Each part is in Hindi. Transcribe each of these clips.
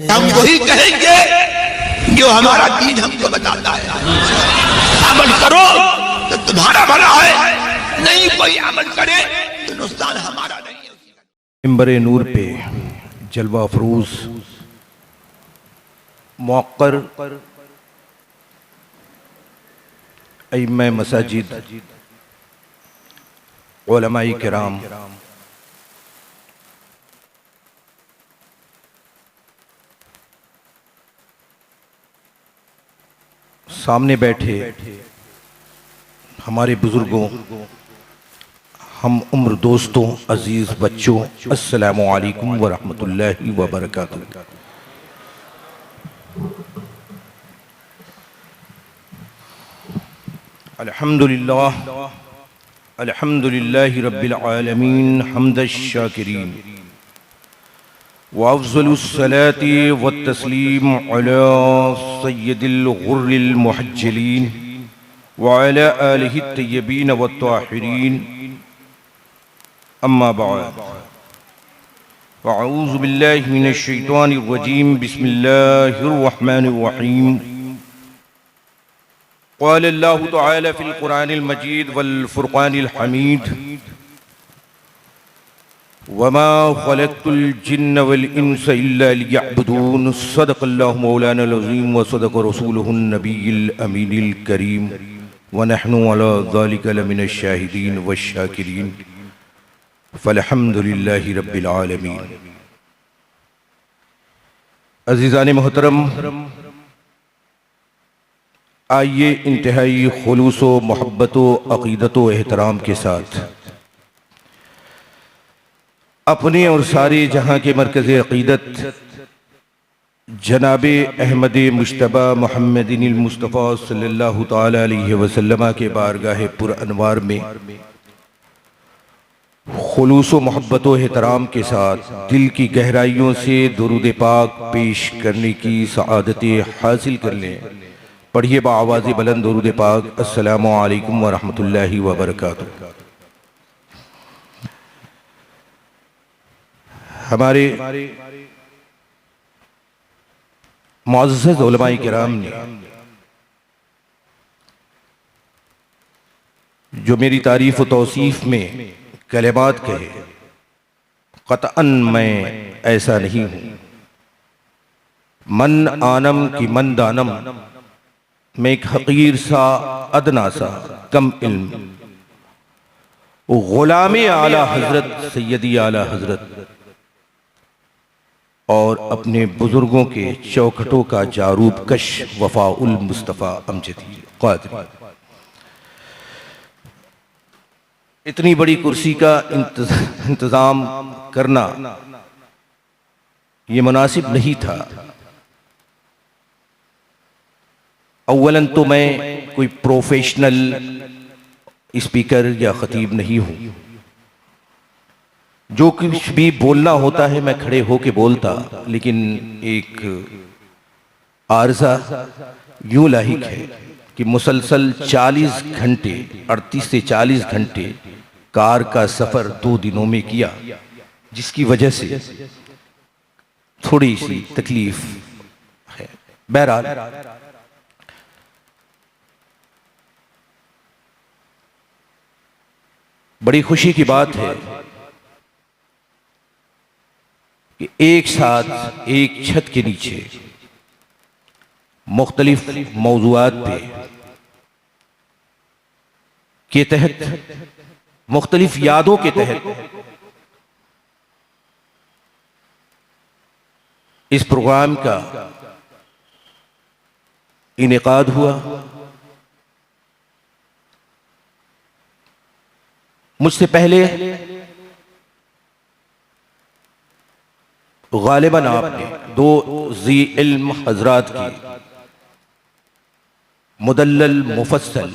हम वही कहेंगे जो हमारा दीन हमको बताता है। अमल करो तो तुम्हारा भला है, नहीं कोई अमल करे तो नुकसान हमारा नहीं है। मिंबर नूर पे जलवा अफरूज मौक़र अइम्मा मसाजिद, उलमाए किराम, सामने बैठे हमारे बुजुर्गों, हम उम्र दोस्तों, अजीज बच्चों, अस्सलामु अलैकुम व रहमतुल्लाहि व बरकातुहू। अल्हम्दुलिल्लाह अल्हम्दुलिल्लाहि रब्बिल आलमीन हम्दश शाकिरीन व अफ़ज़लुस सलाति व तस्लीम अला सय्यदिल गुर्रिल मुहज्जलीन व अला आलिहि तय्यबीन व ताहिरीन, अम्मा बाद, अऊज़ु बिल्लाहि मिनश शैतानिर रजीम, बिस्मिल्लाहिर रहमानिर रहीम। क़ाल अल्लाहु तआला फ़िल क़ुरानिल मजीद वल फ़ुरक़ानिल हमीद, वमा ख़लक़तुल जिन्न वल इंस इल्ला लियअबुदून। सदक़ल्लाहु मौलानाल अज़ीम व सदक़ रसूलुहुन नबिय्युल अमीनुल करीम व नहनु अला ज़ालिका लमिनश शाहिदीन व शाकिरीन, फ़ल्हम्दुलिल्लाहि रब्बिल आलमीन। अज़ीज़ान मोहतरम, आइए इंतहाई खुलूस व मोहब्बत व अक़ीदत व एहतराम के साथ अपने और सारे जहाँ के मरकज़ अक़ीदत जनाबे अहमद मुश्तबा मुहम्मदिनिल मुस्तफ़ा सल्लल्लाहु ताला अलैहि वसल्लम के बारगाह पुर अनवार में खुलूस व मोहब्बत व एहतराम के साथ दिल की गहराइयों से दुरूद पाक पेश करने की सआदतें हासिल कर लें। पढ़िए बाआवाज़ बुलंद दुरूद पाक। अस्सलामु अलैकुम व रहमतुल्लाहि व बरकातुहू। हमारे मुअज़्ज़ज़ उलमाए किराम ने जो मेरी तारीफ व तौसीफ में कलिमात कहे, क़तअन मैं ऐसा नहीं हूँ। मन आनम की मन दानम, मैं एक हकीर सा अदना सा कम इल्म गुलाम आला हजरत सैयदी आला हजरत और अपने बुजुर्गों के चौखटों का जारूब कश वफाउल मुस्तफ़ा अमजदी क़ादरी। इतनी बड़ी कुर्सी का इंतज़ाम करना ये मुनासिब नहीं था। अव्वलन तो मैं कोई प्रोफेशनल स्पीकर या खतीब नहीं हूँ। जो कुछ भी बोलना होता है मैं खड़े होके बोलता, लेकिन एक आर्जा यूं लाहिक है कि मुसलसल 40 घंटे 38 से 40 घंटे कार का सफ़र 2 दिनों में किया, जिसकी वजह से थोड़ी सी तकलीफ है। बहरहाल बड़ी खुशी की बात है कि एक साथ एक छत के नीचे मुख्तलिफ मौज़ूआत पे के तहत, मुख्तलिफ यादों के तहत इस प्रोग्राम का इनेकाद हुआ। मुझसे पहले गालिबन आपने 2 ज़ी इल्म हजरात की मुदल्लल मुफस्सल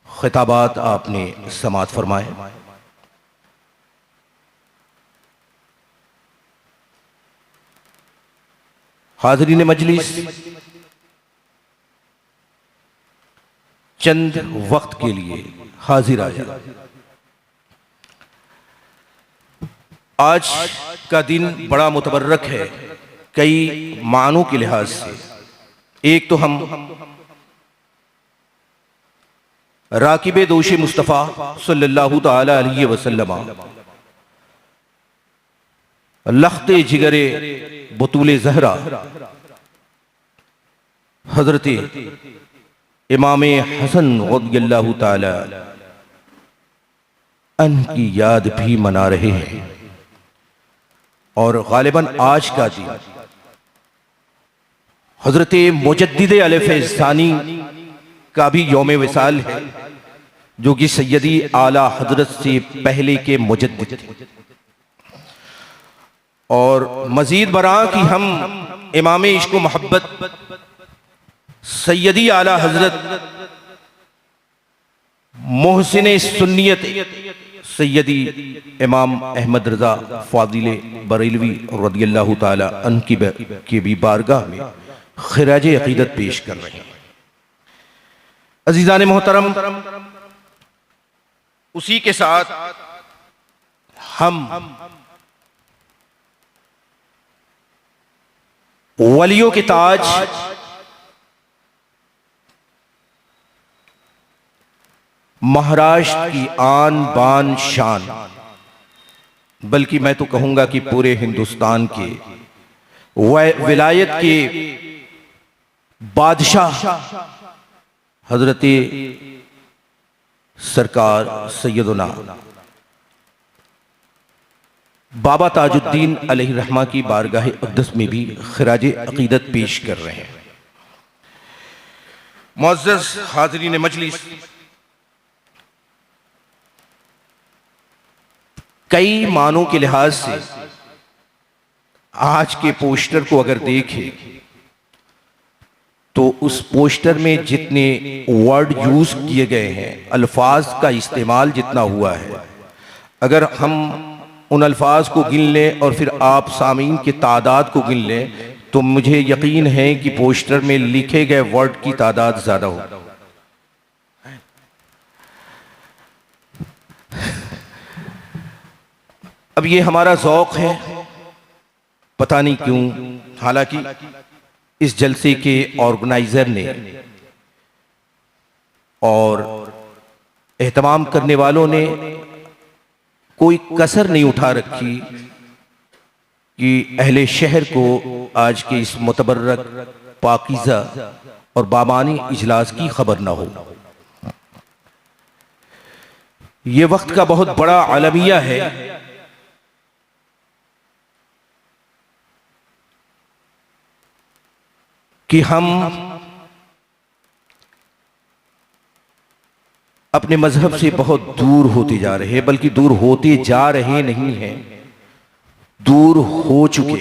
खिताबात आपने समात फरमाए। हाज़रीन मजलिस, चंद वक्त के लिए हाजिर आया। आज का दिन बड़ा मुतबर्रक है कई मानों के लिहाज से। एक तो हम राकिब दोश मुस्तफ़ा सल्लल्लाहु ताला अलैहि वसल्लम लख्ते जिगरे बतूल ज़हरा हजरत इमाम हसन रज़ियल्लाहु ताला अन्हु की याद भी मना रहे हैं। और गालिबन आज का दिन हजरत मुजद्दिद अलफ़ैज़ानी का भी यौम विसाल है, जो कि सैयदी आला हजरत से पहले के मुजद्दिद थे। और मजीद बरा कि हम इमाम इश्क़ मोहब्बत सैयदी आला हजरत मोहसिन सुन्नियत सैयदी इमाम अहमद रज़ा फ़ाज़िल बरेलवी रज़ियल्लाहु ताला अन्हु की भी बारगाह में खिराज अक़ीदत पेश कर रहे हैं। अज़ीज़ान मोहतरम, उसी के साथ हम वलियों के ताज महाराष्ट्र की आन बान शान, बल्कि मैं तो कहूंगा कि पूरे हिंदुस्तान के विलायत के बादशाह हजरत सरकार सैयदना बाबा ताजुद्दीन अलैहि रहमा की बारगाह अक़दस में भी खिराज अक़ीदत पेश कर रहे हैं। मुअज़्ज़ज़ हाज़रीन मजलिस, कई मानों के लिहाज से आज के पोस्टर को अगर देखें तो उस पोस्टर में जितने वर्ड यूज किए गए हैं, अल्फाज का इस्तेमाल जितना हुआ है, अगर हम उन अल्फाज को गिन लें और फिर आप सामीन की तादाद को गिन लें तो मुझे यकीन है कि पोस्टर में लिखे गए वर्ड की तादाद ज्यादा हो। अब ये हमारा ज़ौक़ है, पता नहीं क्यों, हालांकि इस जलसे के ऑर्गेनाइजर ने और एहतमाम करने वालों ने कोई कसर नहीं उठा रखी कि अहले शहर को आज के इस मुतबर्रक, पाकीज़ा और बामानी इजलास की खबर ना हो। ये वक्त का बहुत बड़ा अलमिया है कि हम अपने मजहब से बहुत दूर होते जा रहे हैं, बल्कि दूर होते जा रहे नहीं हैं, दूर हो चुके।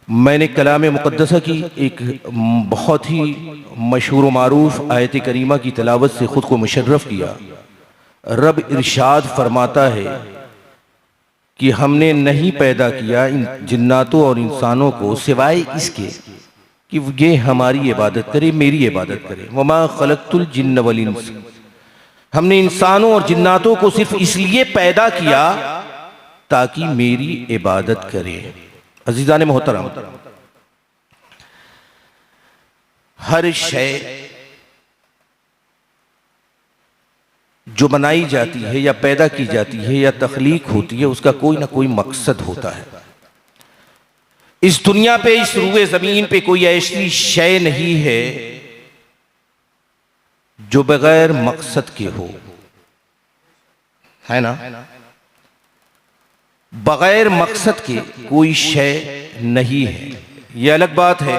मैंने कलाम मुक़द्दसा की एक बहुत ही मशहूर मारूफ आयत करीमा की तिलावत से खुद को मुशर्रफ किया। रब इरशाद फरमाता है कि हमने नहीं पैदा किया इन जिन्नातों और इंसानों को सिवाय इसके कि ये हमारी इबादत करे, मेरी इबादत करे। वमा खलक़तुल जिन्न वल इंस, हमने इंसानों और जिन्नातों को सिर्फ इसलिए पैदा किया ताकि मेरी इबादत करे। अज़ीज़ान मोहतरम, हर शय जो बनाई जाती है या पैदा की जाती है या तख्लीक होती है, उसका कोई ना कोई मकसद होता है। इस दुनिया पे, इस रूए जमीन पे कोई ऐसी शय नहीं है जो बगैर मकसद के हो, है ना। बगैर मकसद के कोई शय नहीं है। ये अलग बात है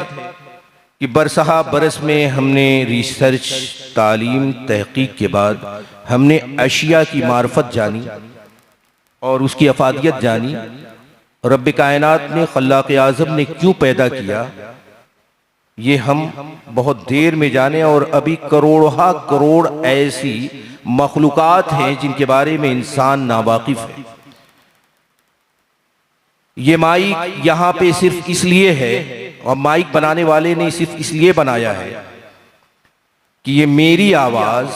कि बरसहा बरस में हमने रिसर्च, तालीम, तहकीक के बाद हमने अशिया की मार्फत जानी और उसकी अफादियत जानी। रब्ब कायनात ने, खल्लाक़ आज़म ने क्यों पैदा किया, ये हम बहुत देर में जाने। और अभी करोड़ों करोड़ ऐसी मखलूक़ात हैं जिनके बारे में इंसान नावाकिफ है। ये माइक यहाँ पे सिर्फ इसलिए है, और माइक बनाने वाले ने सिर्फ इसलिए बनाया है कि ये मेरी आवाज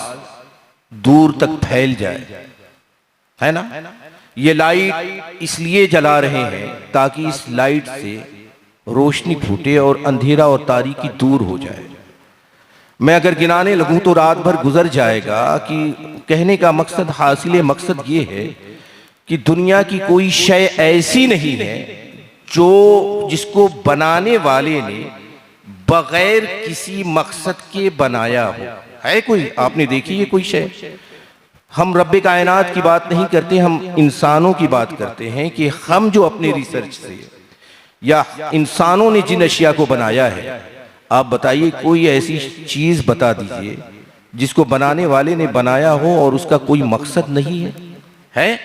दूर तक फैल जाए, है ना। ये लाइट इसलिए जला रहे हैं ताकि इस लाइट से रोशनी फूटे और अंधेरा और तारीकी दूर हो जाए। मैं अगर गिनाने लगूं तो रात भर गुजर जाएगा। कि कहने का मकसद, हासिल मकसद ये है कि दुनिया की कोई शय ऐसी नहीं है जिसको बनाने वाले ने बगैर किसी मकसद के बनाया हो। है कोई? आपने देखी है कोई शय? हम रब्बे कायनात की बात नहीं करते, हम इंसानों की बात करते हैं कि हम जो अपने रिसर्च से या इंसानों ने जिन अशिया को बनाया है, आप बताइए कोई ऐसी चीज बता दीजिए जिसको बनाने वाले ने बनाया हो और उसका कोई मकसद नहीं है? है?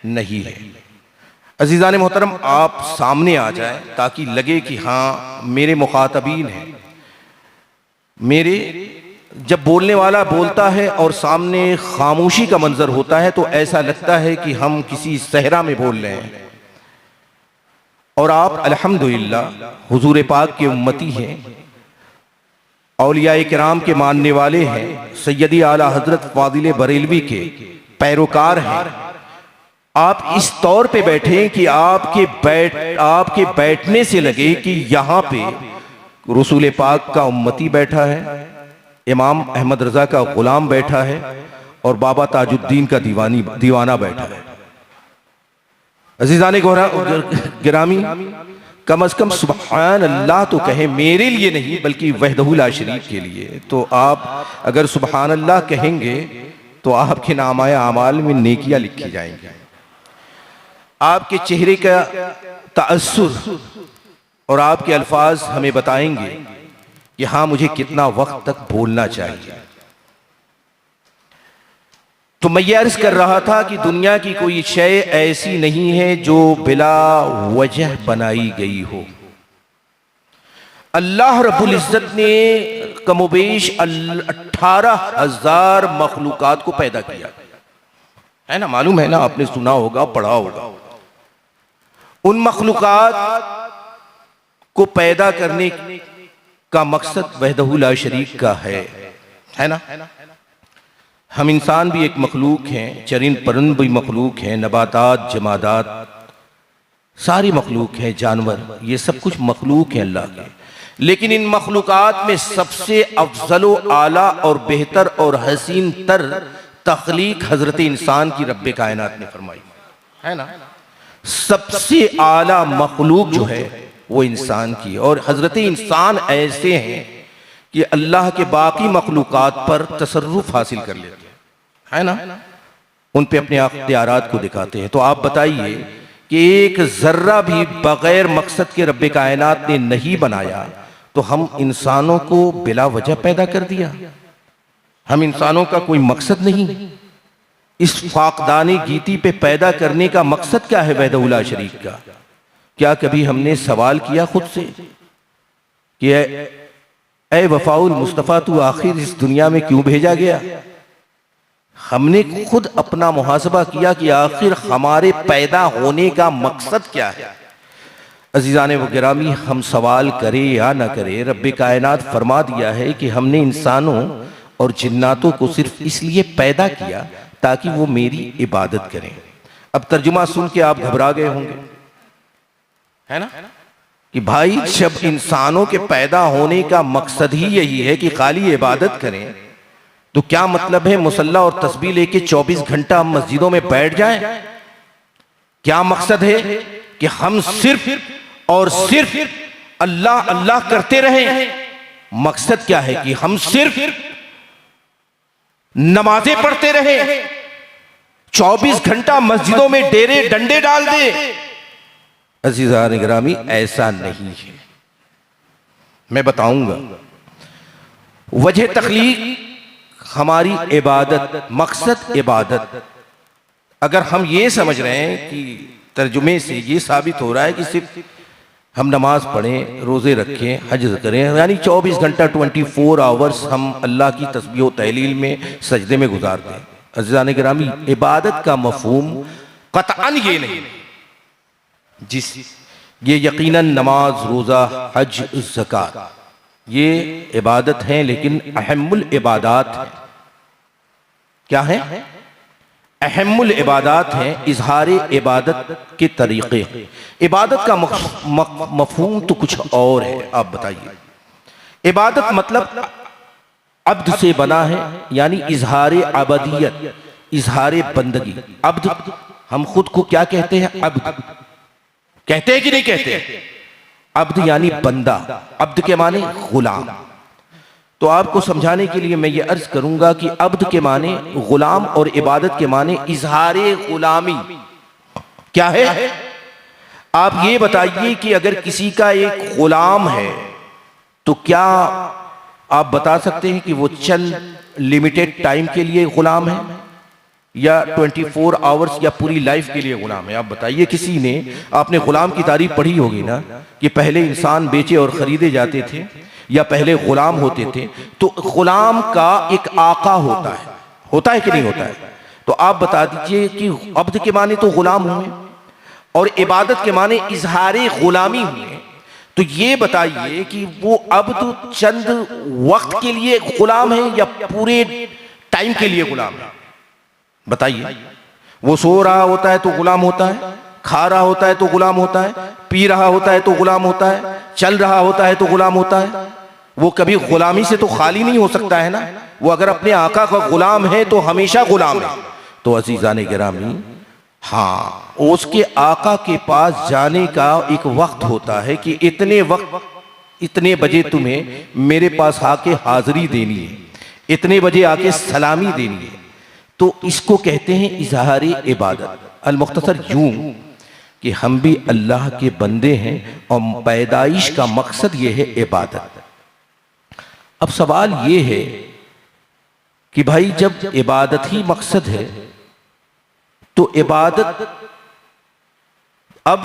नहीं है। अजीज़ान मोहतरम, आप सामने आ जाए ताकि लगे कि हाँ मेरे मुखातबीन हैं। मेरे जब बोलने वाला बोलता है और सामने खामोशी का मंजर होता है तो ऐसा लगता है कि हम किसी सहरा में बोल रहे हैं। और आप अल्हम्दुलिल्लाह हुजूर पाक के उम्मती हैं, औलिया किराम के मानने वाले हैं, सैयदी आला हजरत फादिल बरेलवी के पैरोकार हैं। आप इस तौर पे बैठे कि आपके बैठने से लगे कि यहाँ पे रसूल पाक का उम्मती बैठा है, इमाम अहमद रजा का गुलाम बैठा है और बाबा ताजुद्दीन का दीवाना बैठा है। अजीज़ाने गिरामी, कम से कम सुबहान अल्लाह तो कहें, मेरे लिए नहीं बल्कि वहदहु ला शरीक के लिए। तो आप अगर सुबहान अल्लाह कहेंगे तो आपके नामाए आमाल में नेकियां लिखी जाएंगी। आपके चेहरे का ताअस्सुर और आपके अल्फाज हमें बताएंगे कि हाँ मुझे कितना वक्त तक बोलना चाहिए। तो मैं ये अर्ज कर रहा था कि दुनिया की कोई शय ऐसी नहीं है जो बिला वजह बनाई गई हो। अल्लाह रब्बुल इज्जत ने कमोबेश 18,000 मखलूकात को पैदा किया है ना, मालूम है ना, आपने सुना होगा, पढ़ा होगा। उन मखलूकात को पैदा करने का मकसद वहदहु ला शरीक का है ना। हम इंसान भी एक मखलूक हैं, चरिंद परिंद भी मखलूक हैं, नबातात जमादात सारी मखलूक हैं, जानवर, ये सब कुछ मखलूक हैं अल्लाह के। लेकिन इन मखलूकात में सबसे अफजल आला और बेहतर और हसीन तर तख्लीक हजरत इंसान की रब्बे कायनात ने फरमाई है ना। सबसे आला मखलूक जो है वो इंसान की, और हजरत इंसान ऐसे हैं कि अल्लाह के बाकी मखलूकात पर तसर्रुफ हासिल कर लेते है ना, उन पे अपने अख्तियारात को दिखाते हैं। तो आप बताइए कि एक जर्रा भी बगैर मकसद के रब्बे कायनात ने नहीं बनाया, तो हम इंसानों को बिला वजह पैदा कर दिया। हम इंसानों का कोई मकसद नहीं। इस फाकदानी गीती पे पैदा करने का मकसद क्या है वहदहु ला शरीक का? क्या कभी हमने सवाल किया खुद से कि ए वफाउल मुस्तफ़ा, तू आखिर इस दुनिया में क्यों भेजा गया? हमने खुद अपना मुहासबा किया कि आखिर हमारे पैदा होने का मकसद क्या है? अजीज़ाने व गिरामी, हम सवाल करें या ना करें, रब्बे कायनात फरमा दिया है कि हमने इंसानों और जिन्नातों को सिर्फ इसलिए पैदा किया ताकि वो मेरी इबादत करें। अब तर्जुमा सुन के आप घबरा गए होंगे, है ना, कि भाई जब इंसानों के पैदा होने का मकसद ही यही है कि खाली इबादत करें, तो क्या मतलब है मुसल्ला और तस्बीह लेके 24 घंटा हम मस्जिदों में बैठ जाएं? क्या मकसद है कि हम सिर्फ और सिर्फ अल्लाह अल्लाह करते रहें? मकसद क्या है कि हम सिर्फ नमाजें पढ़ते रहें, 24 घंटा मस्जिदों में डेरे डंडे डाल दे? अज़ीज़ान गिरामी, ऐसा नहीं है। मैं बताऊंगा वजह तख्लीक हमारी इबादत, मकसद इबादत। अगर हम ये समझ रहे हैं कि तर्जुमे से ये साबित हो रहा है कि सिर्फ हम नमाज पढ़ें, रोज़े रखें, हज करें, यानी 24 घंटा 24 आवर्स हम अल्लाह की तस्बीह व तहलील में, सजदे में गुजारते हैं, अज़ीज़ान गिरामी, इबादत का मफ़हूम क़तअन ये नहीं। ये यकीनन नमाज, रोज़ा, हज, ज़कात ये इबादत हैं, लेकिन अहमुल इबादात है। क्या है? अहमुल इबादत हैं, इजहार इबादत के तरीक़े। इबादत का मफहूम तो कुछ और है, आप बताइए। इबादत मतलब अब्द से बना है, यानी इजहार अबदियत, इजहार बंदगी। अब्द हम खुद को क्या कहते हैं? अब्द कहते हैं कि नहीं कहते? अब्द यानी बंदा, अब्द के माने गुलाम। तो आपको समझाने के लिए मैं ये अर्ज करूंगा कि अब्द के माने गुलाम और इबादत के माने इजहार गुलामी क्या है। आप ये बताइए कि अगर किसी का एक गुलाम है तो क्या आप बता सकते हैं कि वो चंद लिमिटेड टाइम के लिए गुलाम है या 24 आवर्स या पूरी लाइफ के लिए गुलाम है? आप बताइए। किसी ने, आपने गुलाम की तारीफ पढ़ी होगी ना, कि पहले इंसान बेचे और खरीदे जाते थे या पहले गुलाम होते थे। तो गुलाम का एक आका होता है कि नहीं होता है? तो आप बता दीजिए कि अब्द के माने तो गुलाम हुए और इबादत के माने इजहारे गुलामी हुए। तो ये बताइए कि वो अब्द चंद वक्त के लिए गुलाम है या पूरे टाइम के लिए गुलाम है? बताइए। वो सो रहा होता है तो गुलाम होता है, खा रहा होता है तो गुलाम होता है, पी रहा होता है तो गुलाम होता है, चल रहा होता है तो गुलाम होता है। वो कभी गुलामी से तो खाली नहीं हो सकता है ना। वो अगर अपने आका का गुलाम है तो हमेशा गुलाम है। तो अजीजाने गिरामी, हाँ, उसके आका के पास जाने का एक वक्त होता है कि इतने वक्त, इतने बजे तुम्हें मेरे पास आके हाजिरी देनी है, इतने बजे आके सलामी देनी है। तो इसको कहते हैं इजहारी इबादत। अल मुख्तसर यूं कि हम भी अल्लाह के बंदे हैं और पैदाइश का मकसद ये है इबादत। अब सवाल ये है कि भाई जब इबादत ही मकसद है तो इबादत अब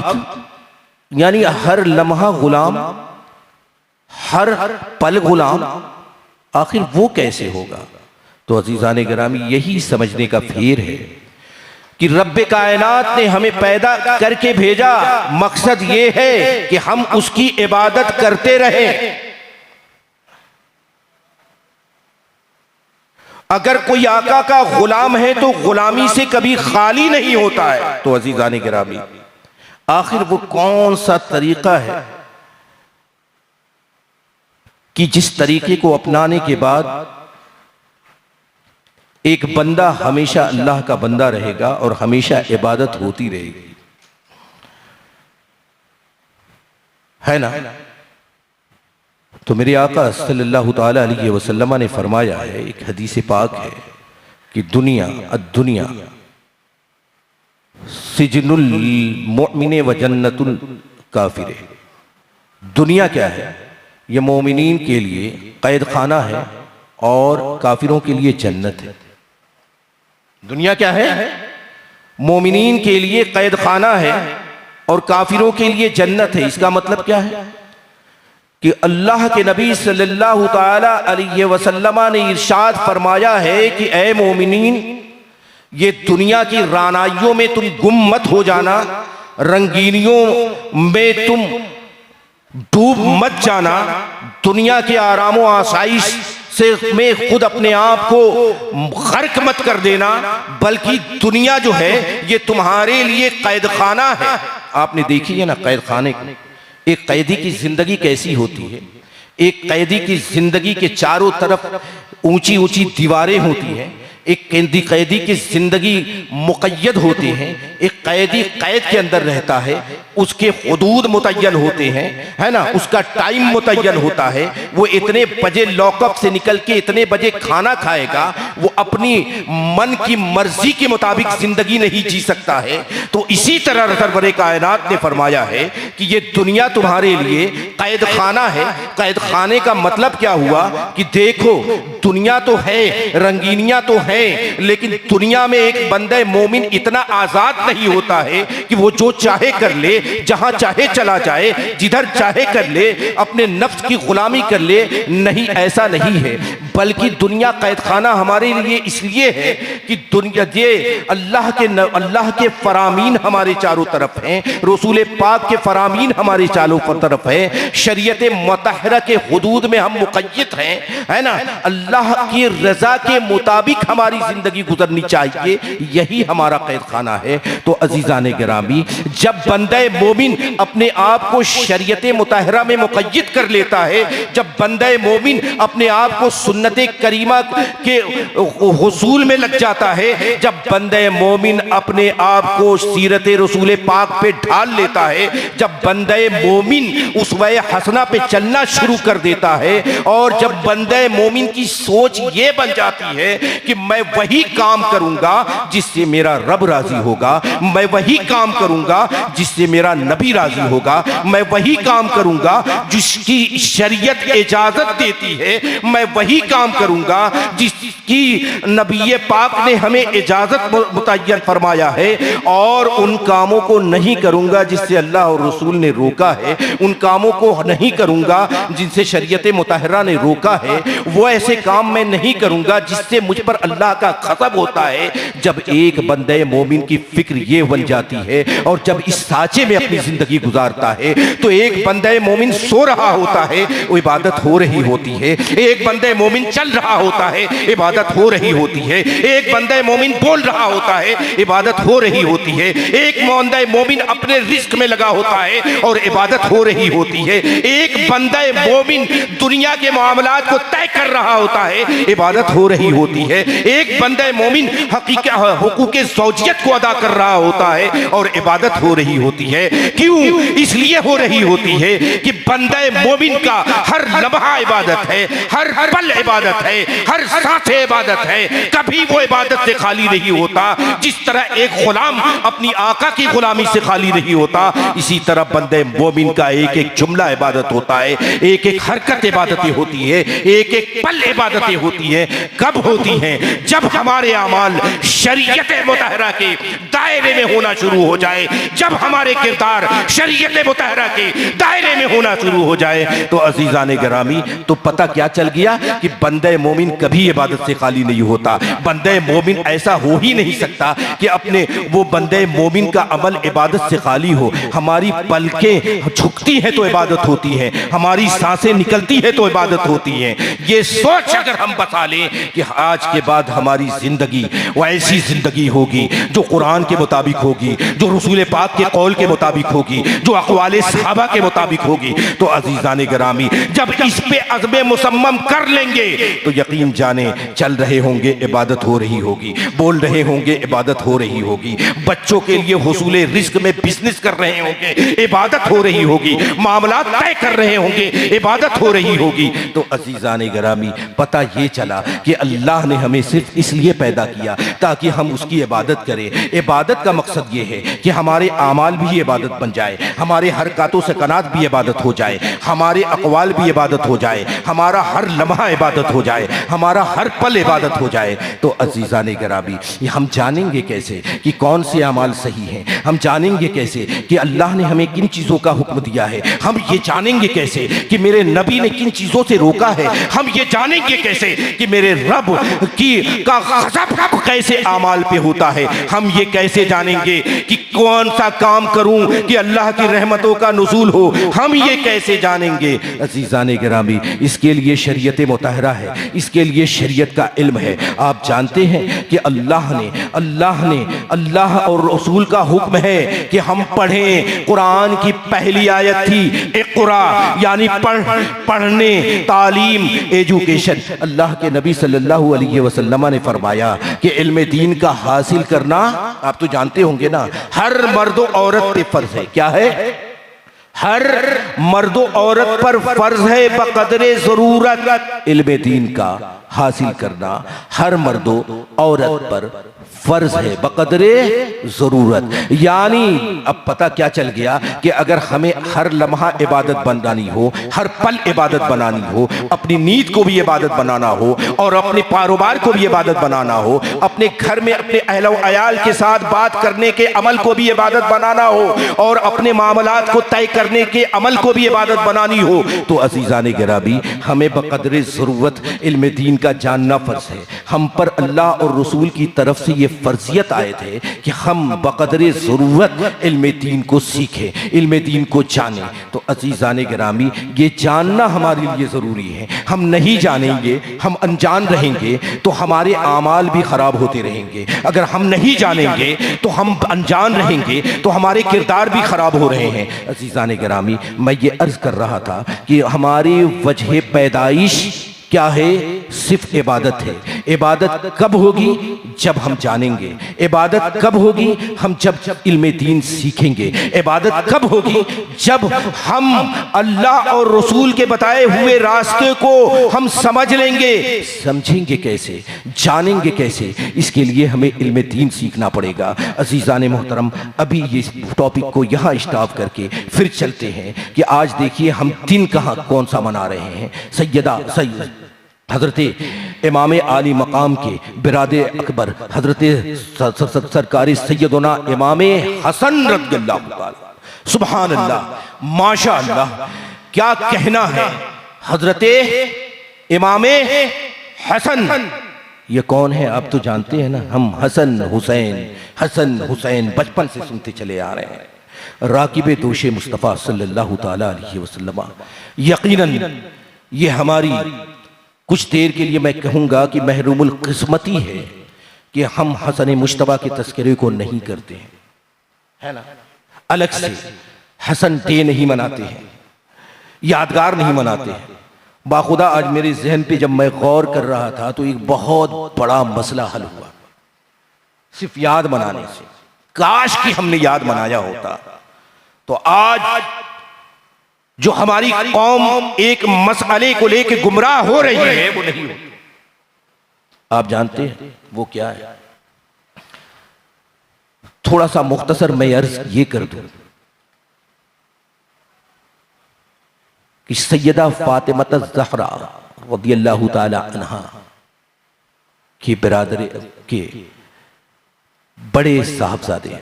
यानी हर लम्हा गुलाम, हर पल गुलाम, आखिर वो कैसे होगा? तो अजीजाने गिरामी, यही समझने का फेर है कि रब्बे कायनात ने हमें पैदा करके भेजा, मकसद ये है कि हम उसकी इबादत करते रहें। अगर कोई आका का गुलाम है तो गुलामी से कभी खाली नहीं होता है। तो अजीजाने गिरामी, आखिर वो कौन सा तरीका है कि जिस तरीके को अपनाने के बाद एक बंदा हमेशा अल्लाह का बंदा रहेगा और हमेशा इबादत होती रहेगी, है ना? तो मेरे आका सल्लल्लाहु ताला अलैहि वसल्लम ने फरमाया है, एक हदीस पाक है कि दुनिया अद्दुनिया सिजनुल मुमिन व जन्नतुल काफिर। दुनिया क्या है? ये मोमिनीन के लिए कैद खाना है और काफिरों के लिए जन्नत है। दुनिया क्या है? मोमिनीन के लिए कैद खाना है और काफिरों के लिए जन्नत है। इसका मतलब क्या है कि अल्लाह के नबी सल्लल्लाहु ताला अलैहि वसल्लम ने इरशाद फरमाया है कि ए मोमिनीन, ये दुनिया की रानाइयों में तुम गुम मत हो जाना, रंगीनियों में तुम डूब मत जाना, दुनिया के आरामो आसाइश से में खुद अपने आप को गर्क मत कर देना, बल्कि दुनिया जो है ये तुम्हारे लिए कैद खाना है। आपने देखी है ना कैद खाने को? एक कैदी की जिंदगी कैसी होती है? एक कैदी की जिंदगी के चारों तरफ ऊंची ऊंची दीवारें होती हैं। एक कैदी की जिंदगी मुक़य्यद होती है। एक कैदी कैद के अंदर रहता है, उसके हुदूद मुतय्यन होते हैं, है ना? उसका टाइम मुतय्यन होता है। वो इतने बजे लॉकअप से निकल के इतने बजे खाना खाएगा। वो अपनी मन की मर्जी के मुताबिक जिंदगी नहीं जी सकता है। तो इसी तरह सरवरे कायनात ने फरमाया है कि ये दुनिया तुम्हारे लिए कैद खाना है। कैद खाने का मतलब क्या हुआ कि देखो, दुनिया तो है, रंगीनियां तो है, लेकिन दुनिया में एक बंदे मोमिन इतना आजाद नहीं होता है कि वो जो चाहे कर ले, जहां चाहे चला जाए, जिधर चाहे कर ले, अपने नफ्स की गुलामी कर ले। नहीं, ऐसा नहीं है। बल्कि दुनिया कैद खाना हमारे लिए इसलिए है कि दुनिया ये अल्लाह के फरामीन हमारे चारों तरफ हैं, रसूल पाक के फरामीन हमारे चारों तरफ है, शरीयत मुतहरा के हुदूद में हम मुक़य्यद हैं, है ना। अल्लाह की रजा के मुताबिक हमारी जिंदगी गुजरनी चाहिए, यही हमारा कैद खाना है। तो अजीजान गिरामी, जब बंदे मोमिन अपने आप को शरीयत मुतहरा में मुक़य्यद कर लेता है, जब बंदे मोमिन अपने आप को सुन्नत करीमा के हुसूल में लग जाता है, जब बंदे मोमिन अपने आप को सीरत रसूल पाक पे ढाल लेता है, जब बंदे मोमिन उसवे हसना पे चलना शुरू कर देता है, और जब बंदे मोमिन की सोच ये बन जाती है कि मैं वही काम करूंगा जिससे मेरा रब राजी होगा, मैं वही काम करूंगा जिससे मेरा नबी राजी होगा, मैं वही काम करूंगा जिसकी शरीयत इजाजत देती है, मैं वही काम करूंगा जिसकी नबी पाक ने हमें इजाजत मुतय्यन फरमाया है, और उन कामों को नहीं करूंगा जिससे अल्लाह और रसूल ने रोका है, उन कामों को नहीं करूंगा जिनसे शरीयत मुतहरा ने रोका है, वो ऐसे काम मैं नहीं करूंगा जिससे मुझ पर अल्लाह का ग़ज़ब होता है। जब एक बंदे मोमिन की फिक्र ये बन जाती है और जब इस साचे में अपनी जिंदगी गुजारता है, तो एक बंदे मोमिन सो रहा होता है, वो इबादत हो रही होती है, एक बंदे मोमिन चल रहा होता है, इबादत हो रही होती है, एक बंदे मोमिन बोल रहा होता है, इबादत हो रही होती है, एक बंदे मोमिन अपने रिस्क में लगा होता है और इबादत हो रही होती है, एक बंदे मोमिन दुनिया के मामलात को तय कर रहा होता है, इबादत हो रही होती है, एक बंदे मोमिन हुकूक़े ज़ौजियत को अदा कर रहा होता है और इबादत हो रही होती है। क्यों? इसलिए हो रही होती है कि बंदे मोमिन का हर लम्हा इबादत है, हर पल इबादत है, हर सांस इबादत है, कभी वो इबादत से खाली नहीं होता। जिस तरह एक गुलाम अपनी आका की गुलामी से खाली नहीं होता, इसी तरह बंदे मोमिन का एक एक जुमला इबादत होता है, एक एक हरकत इबादतें होती है, एक एक पल इबादतें होती है। कब होती हैं? जब हमारे अमाल शरीयत मुतहरा के दायरे में होना शुरू हो जाए, जब हमारे किरदार शरीयत मुतहरा के दायरे में होना शुरू हो जाए। तो अजीजान गिरामी, तो पता क्या चल गया कि बंदे मोमिन कभी इबादत से खाली नहीं होता। बंदे मोमिन ऐसा हो ही नहीं सकता कि अपने वो बंदे मोमिन का अमल इबादत से खाली हो। हमारी पलकें झुकती हैं तो इबादत होती है, हमारी सांसें निकलती है तो इबादत होती है। ये सोच अगर हम बता लें कि आज के बाद हमारी जिंदगी वो ऐसी जिंदगी होगी जो कुरान के मुताबिक होगी, जो रसूल पाक के कौल के मुताबिक होगी, जो अक़वाले सहाबा के मुताबिक होगी, तो अजीज़ान गिरामी जब इस पे अज़्म मुसम्मम कर लेंगे तो यकीन जाने चल रहे होंगे इबादत हो रही होगी, बोल रहे होंगे इबादत हो रही होगी, बच्चों के लिए हुसूल रिज़्क़ में बिजनेस कर रहे होंगे, इबादत हो रही होगी, मामला तय कर रहे होंगे, इबादत हो रही होगी। तो अजीज़ान गिरामी पता ये चला कि अल्लाह ने हमें सिर्फ इसलिए पैदा किया ताकि हम उसकी इबादत करें। इबादत का मकसद ये है कि हमारे आमाल भी इबादत बन जाए, हमारे हरकतों सकनात भी इबादत हो जाए, हमारे अक़वाल भी इबादत हो जाए, हमारा हर लम्हा इबादत हो जाए, हमारा हर पल इबादत हो जाए। तो अजीज़ान गिरामी, हम जानेंगे कैसे कि कौन से अमाल सही हैं? हम जानेंगे कैसे कि अल्लाह ने हमें किन चीज़ों का हुक्म दिया है? हम ये जानेंगे कैसे कि मेरे नबी ने किन चीज़ों से रोका है? हम ये जानेंगे कैसे कि मेरे रब की का ग़ज़ब कैसे आमाल पे होता है? हम ये कैसे जानेंगे कि कौन सा काम करूं कि अल्लाह की रहमतों का नुज़ूल हो? हम ये कैसे जानेंगे? अज़ीज़ान गिरामी, इसके लिए शरीयत मुतहरा है, इसके लिए शरीयत का इल्म है। आप जानते हैं कि अल्लाह और रसूल का हुक्म है कि हम पढ़ें। कुरान की पहली आयत थी इक़रा, यानी पढ़ने, तालीम, एजुकेशन। अल्लाह के नबी सल्लल्लाहु अलैहि वसल्लम ने फरमाया कि इल्म दीन का हासिल करना, आप तो जानते होंगे ना, हर मर्द औरत पे फर्ज है। क्या है? हर मर्द औरत पर फर्ज है बक़दरे ज़रूरत इल्म दीन का हासिल करना, हर मर्द औरत पर फर्ज है बकदरे जरूरत। यानी अब पता क्या चल गया कि अगर हमें हर लम्हा इबादत बनानी हो, हर पल इबादत बनानी हो, अपनी नींद को भी इबादत बनाना हो और अपने कारोबार को भी इबादत बनाना हो, अपने घर में अपने अहलो अयाल के साथ बात करने के अमल को भी इबादत बनाना हो और अपने मामलात को तय करने के अमल को भी इबादत बनानी हो, तो अजीज़ान गिरामी हमें बकदरे ज़रूरत इल्म दीन का जानना फ़र्ज है। हम पर अल्लाह और रसूल की तरफ से ये फ़र्जियत आए थे कि हम बकदरे ज़रूरत इल्म दीन को सीखें, इल्म दीन को जानें। तो अजीज़ान गिरामी ये जानना हमारे लिए ज़रूरी है। हम नहीं जानेंगे, हम अनजान रहेंगे तो हमारे आमाल भी ख़राब होते रहेंगे। अगर हम नहीं जानेंगे तो हम अनजान रहेंगे तो हमारे किरदार भी ख़राब हो रहे हैं। अजीज़ान गिरामी मैं ये अर्ज़ कर रहा था कि हमारी वजह पैदाइश क्या है? सिर्फ इबादत है। इबादत कब होगी? जब हम जानेंगे। इबादत कब होगी? हम जब इल्म दीन सीखेंगे। इबादत कब होगी? जब हम अल्लाह और रसूल के बताए हुए रास्ते को हम समझ लेंगे। समझेंगे कैसे? जानेंगे कैसे? इसके लिए हमें इल्म दीन सीखना पड़ेगा। अजीज़ान मोहतरम अभी ये टॉपिक को यहाँ स्टॉप करके फिर चलते हैं कि आज देखिए हम दिन कहाँ कौन सा मना रहे हैं। सैयद हजरत इमाम आली मकाम के बिरादे अकबर हजरत सरकारी सैयदना इमाम हसन रज़ियल्लाहु ताला, सुभान अल्लाह, माशा अल्लाह, क्या कहना है। हजरत इमाम हसन ये कौन है? आप तो जानते हैं ना, हम हसन हुसैन बचपन से सुनते चले आ रहे हैं। राकिब दोशे मुस्तफ़ा सल्लल्लाहु ताला अलैहि वसल्लम। यकीनन ये हमारी कुछ देर के लिए मैं कहूँगा कि महरूमुल किस्मती है कि हम हसन मुश्तबा के तस्करे को नहीं करते हैं, है ना। अलग से हसन डे नहीं मनाते हैं, यादगार नहीं मनाते हैं। बाखुदा आज मेरे जहन पे जब मैं गौर कर रहा था तो एक बहुत बड़ा मसला हल हुआ सिर्फ याद मनाने से। काश कि हमने याद मनाया होता तो आज जो हमारी कौम एक मसले को लेकर गुमराह हो रही है वो नहीं होती। आप जानते हैं वो क्या है? थोड़ा सा मुख्तसर मैं अर्ज ये कर दूं कि सैयदा फातिमा ज़हरा रज़ियल्लाहु ताला अन्हा की बिरादर के बड़े साहबजादे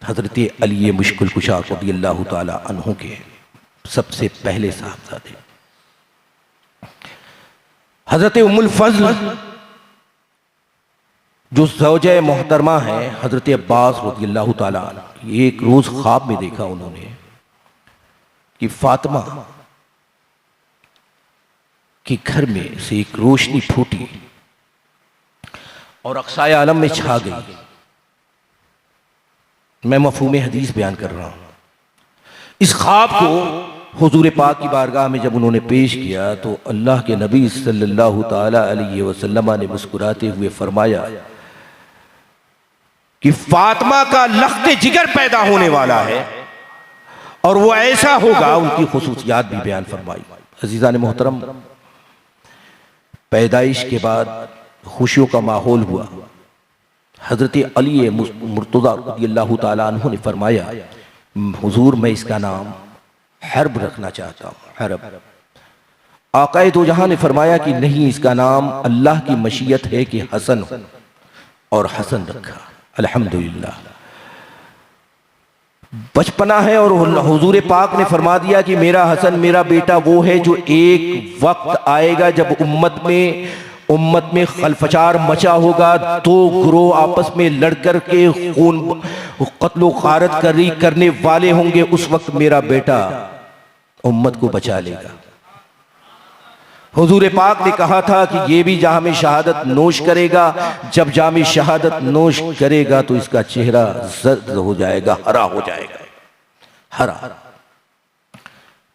हजरत अली मुश्किल कुशा रज़ियल्लाहु ताला अन्हु के सबसे पहले साहबजादे हजरत उम्मुल फज़ल जो ज़ौजे मोहतरमा है हजरत अब्बास रज़ियल्लाहु ताला अन्हु। एक रोज ख्वाब में देखा उन्होंने कि फातिमा के घर में से एक रोशनी फूटी और अक़साए आलम में छा गई। मैं मफ़हूम हदीस बयान कर रहा हूं। इस ख्वाब को हुजूर पाक की बारगाह में जब उन्होंने पेश किया तो अल्लाह के नबी सल्लल्लाहु ताला अलैहि वसल्लम ने मुस्कुराते हुए फरमाया कि फातिमा का लख्त जिगर पैदा होने वाला है और वो ऐसा होगा। उनकी खुसूसियात भी बयान फरमाई। अजीज़ान मोहतरम पैदाइश के बाद खुशियों का माहौल हुआ। हजरत अली मुर्तज़ा रज़ियल्लाहु ताला अन्हु ने फरमाया हुजूर मैं इसका नाम हर्ब रखना चाहता हूँ। हर्ब। आक़ाए दो जहां ने फरमाया कि नहीं, इसका नाम अल्लाह की मशीयत है कि हसन हो और हसन रखा। अल्हम्दुलिल्लाह बचपना है और हुजूर पाक ने फरमा दिया कि मेरा हसन मेरा बेटा वो है जो एक वक्त आएगा जब उम्मत में खलफचार मचा होगा, दो ग्रोह आपस में लड़कर के खून कत्लो गारत करने वाले होंगे। उस वक्त मेरा बेटा उम्मत को बचा लेगा। हुजूर पाक ने कहा था कि ये भी जाम शहादत नोश करेगा। जब जाम शहादत नोश करेगा तो इसका चेहरा जर्द हो जाएगा, हरा हो जाएगा, हरा।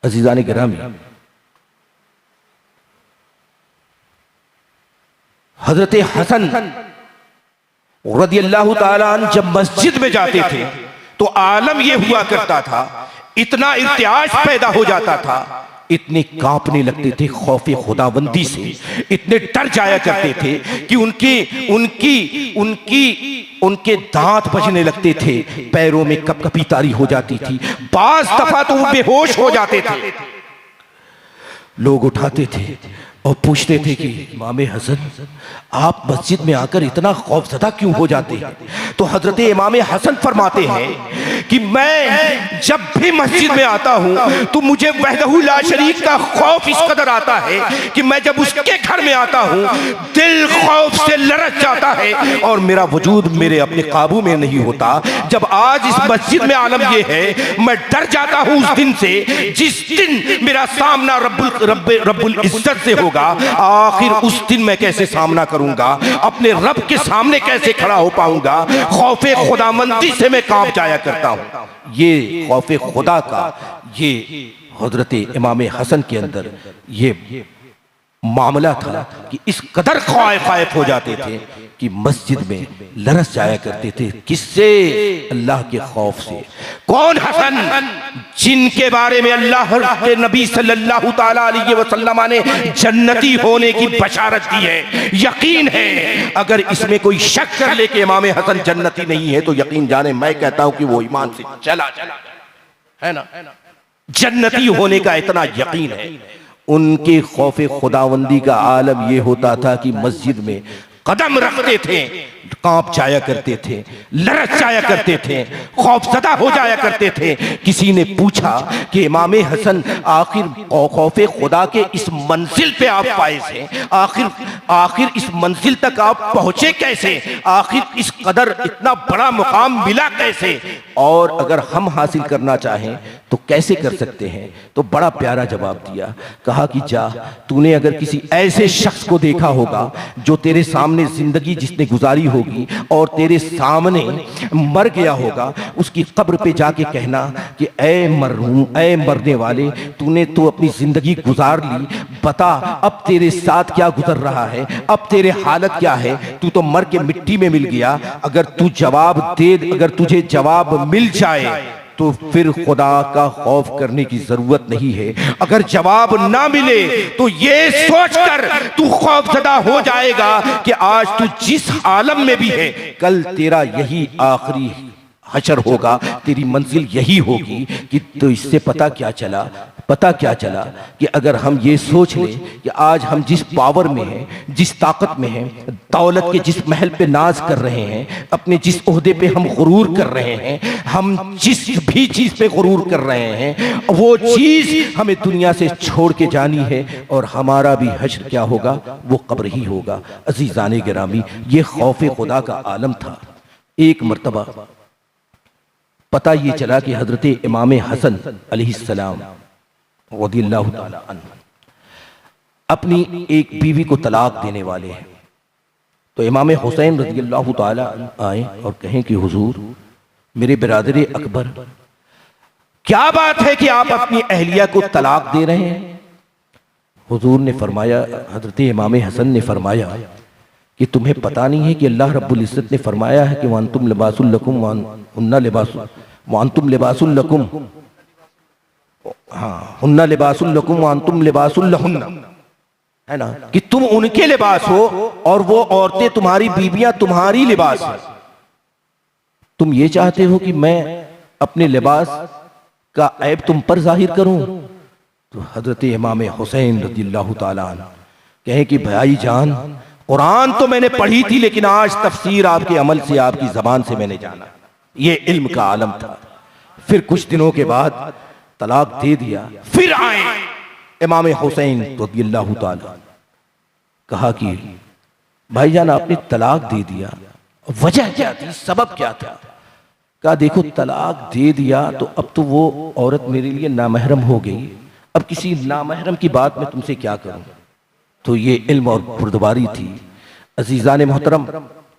अजीज़ान गिरामी हजरत हसन रज़ियल्लाहु ताला अन्हु जब मस्जिद में जाते थे तो आलम यह हुआ करता था, इतना इर्तियाज पैदा हो जाता था, इतने कांपने लगते थे खौफे खुदाबंदी से, इतने डर जाया करते थे कि उनके दांत बजने लगते थे, पैरों में कपकपी तारी हो जाती थी, बाज दफा तो वो बेहोश हो जाते थे। लोग उठाते थे और पूछते थे कि इमाम हसन आप मस्जिद में आकर इतना खौफजदा क्यों हो जाते हैं? तो हजरत इमाम हसन फरमाते हैं कि मैं जब भी मस्जिद में आता हूं तो मुझे वहदहू ला शरीक का खौफ इस कदर आता है कि मैं जब उसके घर में आता हूं दिल खौफ से लरज जाता है और मेरा वजूद मेरे अपने काबू में नहीं होता। जब आज इस मस्जिद में आलम यह है, मैं डर जाता हूं उस दिन से जिस दिन मेरा सामना रब्बुल इज्जत से होगा। आखिर उस दिन मैं कैसे सामना करूंगा, अपने रब के सामने कैसे खड़ा हो पाऊंगा? खौफे खुदामंदी से मैं कांप जाया करता हूं। ये खौफे खुदा का ये हजरत इमाम हसन के अंदर ये मामला था कि इस कदर खौफ हो जाते थे कि मस्जिद में लरस जाया करते थे। किससे? अल्लाह के खौफ से। कौन हसन? जिनके बारे में अल्लाह के नबी सल्लल्लाहु ताला अलैहि वसल्लम ने जन्नती होने की बशारत दी है। यकीन है, अगर इसमें कोई शक कर ले कि इमाम हसन जन्नती नहीं है तो यकीन जाने मैं कहता हूं कि वो ईमान से चला है ना। जन्नती होने का इतना यकीन है। उनके खौफे खुदावंदी का आलम यह होता था कि मस्जिद में कदम रखते थे, कांप जाया करते थे, लरच जाया करते थे, खौफजदा हो जाया करते थे। किसी ने पूछा कि इमाम हसन आखिर खौफे खुदा के इस मंजिल पे आप फाइज हैं, आखिर इस मंजिल तक आप पहुंचे कैसे? आखिर इस कदर इतना बड़ा मुकाम मिला कैसे? और अगर हम हासिल करना चाहें तो कैसे कर सकते हैं? तो बड़ा प्यारा जवाब दिया। कहा कि जा, तूने अगर किसी ऐसे शख्स को देखा होगा जो तेरे सामने जिंदगी जिसने गुजारी होगी और तेरे सामने मर गया होगा, उसकी कब्र पे जाके कहना कि ऐ मरहूम, ऐ मरने वाले, तूने तो अपनी जिंदगी गुजार ली, बता अब तेरे साथ क्या गुजर रहा है, अब तेरे हालत क्या है? तू तो मर के मिट्टी में मिल गया। अगर तू जवाब दे, अगर तुझे जवाब मिल जाए तो फिर खुदा का खौफ करने की जरूरत नहीं है। अगर जवाब ना मिले तो ये सोचकर तू खौफजदा हो जाएगा कि आज तू जिस आलम में भी है, कल तेरा यही आखिरी हशर होगा, तेरी मंजिल यही होगी। कि तो इससे पता क्या चला कि अगर हम ये सोच लें कि आज हम जिस पावर में हैं, जिस ताकत में हैं, दौलत के जिस महल पे नाज कर रहे हैं, अपने जिस ओहदे पे हम गुरूर कर रहे हैं, हम जिस भी चीज पे गुरूर कर रहे हैं, वो चीज हमें दुनिया से छोड़ के जानी है और हमारा भी हश्र क्या होगा? वो कब्र ही होगा। अजीजाने गिरामी, ये खौफ खुदा का आलम था। एक मर्तबा पता ये चला कि हजरत इमाम हसन अलैहिस्सलाम रज़ियल्लाहु ताला अन्हु अपनी एक बीवी को तलाक देने वाले हैं। तो इमाम हुसैन रज़ियल्लाहु ताला अन्हु आए और कहें कि हुजूर, मेरे बिरादर अकबर, क्या बात है कि आप अपनी अहलिया को तलाक दे रहे हैं? हुजूर ने फरमाया, हजरत इमाम हसन ने फरमाया कि तुम्हें पता नहीं है कि अल्लाह रब्बुल इज्जत ने फरमाया है कि वअंतुम लिबासुल लकुम वअन्ना लिबासुल वअंतुम लिबासुल लकुम, हाँ, हुन्ना लिबासुल लकुम वअंतुम लिबासुल लहुन्ना, है ना, कि तुम उनके लिबास हो और वो औरतें, तुम्हारी बीवियां तुम्हारी लिबास है। तुम ये चाहते हो कि मैं अपने लिबास का ऐब तुम पर जाहिर करूं? तो हजरत इमाम हुसैन रज़ियल्लाहु ताला अन्हु कहें कि भाई जान, कुरान तो मैंने पढ़ी थी लेकिन आज तफसीर आपके अमल से, आपकी जबान से मैंने जाना। ये इल्म का आलम था। फिर कुछ दिनों के बाद तलाक दे दिया। फिर आए इमाम हुसैन रज़ियल्लाहु ताला, कहा कि भाईजान आपने तलाक दे दिया, वजह क्या थी, सबब क्या था? कहा देखो, तलाक दे दिया तो अब तो वो औरत मेरे लिए नामहरम हो गई, अब किसी नामहरम की बात में तुमसे क्या करूं? तो ये इल्म और बुर्दबारी थी। अजीजान मोहतरम,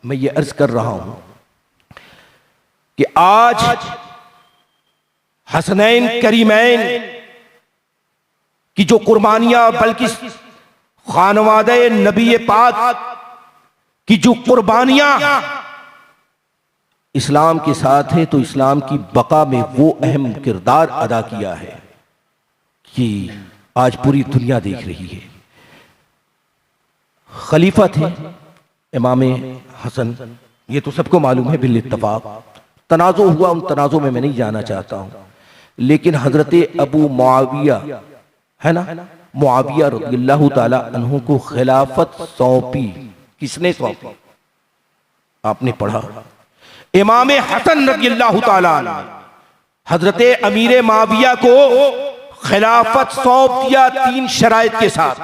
मैं ये अर्ज कर रहा हूं कि आज हसनैन करीमैन की जो कुर्बानियां, बल्कि खानवादे नबी पाक की जो कुर्बानियां इस्लाम के साथ है, तो इस्लाम की बका में वो अहम किरदार अदा किया है कि आज पूरी दुनिया देख रही है। खलीफा थे इमाम हसन, ये तो सबको मालूम है बिल इत्तफाक। तनाज़ो हुआ, उन तनाज़ों में मैं नहीं जाना चाहता हूं, लेकिन हजरत अबू मुआविया है ना, मुआविया रज़ियल्लाहु ताला अन्हु को खिलाफत सौंपी। किसने सौंपी? आपने पढ़ा, इमाम हसन रज़ियल्लाहु ताला हजरत अमीर मुआविया को खिलाफत सौंप दिया 3 शराइत के साथ।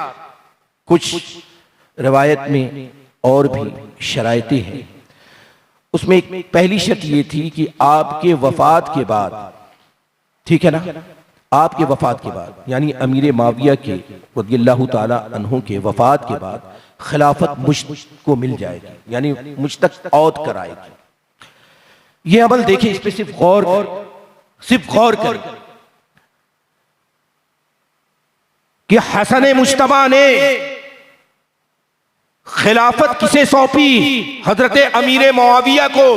कुछ रिवायत में और भी शराइतें हैं। उसमें एक पहली शर्त ये थी कि आपके वफात के बाद, ठीक है ना, आपके वफात के बाद यानी अमीर मुआविया के रज़ियल्लाहु ताला अन्हु के वफात के बाद खिलाफत मुझ को मिल जाएगी, यानी मुझ तक औद कराएगी। ये अमल देखें, इस पे सिर्फ गौर करें कि हसन मुज्तबा ने खिलाफत किसे सौंपी? हजरत अमीर मुआविया को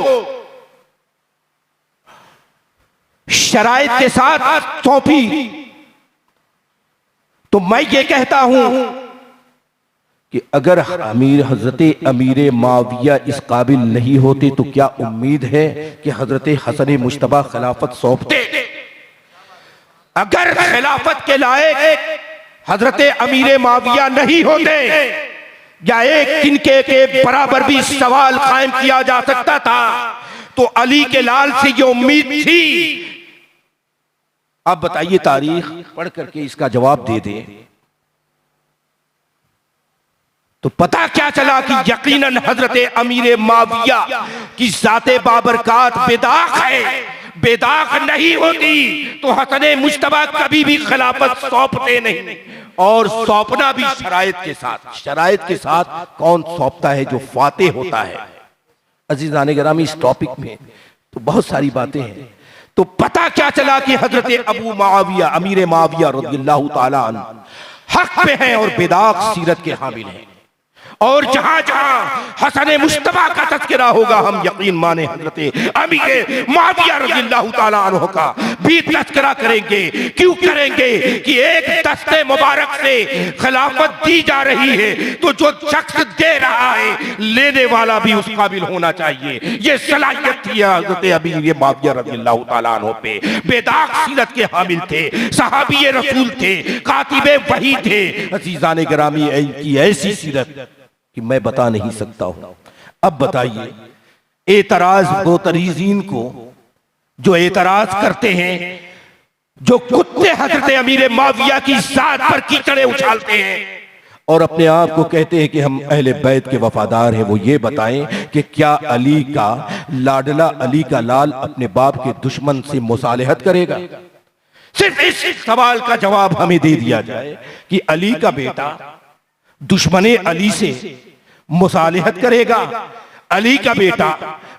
शराइत के साथ सौंपी। तो मैं ये कहता हूं कि अगर हजरत अमीर मुआविया इस काबिल नहीं होते तो क्या उम्मीद है कि हजरत हसन मुज्तबा खिलाफत सौंपते? अगर खिलाफत के लायक हजरत अमीर मुआविया नहीं होते, या एक तिनके के बराबर भी सवाल कायम किया जा सकता था, तो अली के लाल से ये उम्मीद थी। अब बताइए, तारीख पढ़ करके इसका जवाब दे दे तो पता क्या चला कि यकीनन हजरत अमीर मुआविया की ज़ाते बाबरकात बेदाग है। बेदाग नहीं होती तो हसन मुज्तबा कभी भी खिलाफत सौंपते नहीं, और सौंपना भी शराइत के साथ। शराइत के साथ कौन सौंपता है? जो फाते होता है। अजीज़ान गिरामी, इस टॉपिक में तो बहुत सारी बातें हैं। तो पता क्या चला कि हजरत अबू मुआविया अमीर मुआविया रज़ियल्लाहु ताला अन्हु हक पे हैं और बेदाग सीरत के हामिल हैं। और जहां जहां हसन मुज्तबा का तज़किरा होगा, हम यकीन माने हजरत अमीर मुआविया रज़ियल्लाहु ताला अन्हु का भी तज़किरा करेंगे। क्यों करेंगे? कि एक दस्ते मुबारक से खिलाफत दी जा रही है, तो जो शख्स दे रहा है, लेने वाला भी उस काबिल होना चाहिए। ये सलाहियत थी हजरत अमीर मुआविया रज़ियल्लाहु ताला अन्हु पे। बेदाग सीरत के हामिल थे, सहाबी रसूल थे, कातिबे वही थे। अज़ीज़ान गिरामी, इनकी ऐसी सीरत कि मैं बता नहीं सकता हूं। अब बताइए, एतराज मोतरीजीन को जो एतराज करते हैं, जो कुत्ते हजरत अमीर मुआविया की जात पर कीचड़े उछालते हैं और अपने आप को कहते हैं कि हम अहले बैत के वफादार हैं, वो ये बताएं कि क्या अली का लाडला, अली का लाल अपने बाप के दुश्मन से मुसालहत करेगा? सिर्फ इस सवाल का जवाब हमें दे दिया जाए कि अली का बेटा दुश्मने अली से मुसालहत करेगा, अली का बेटा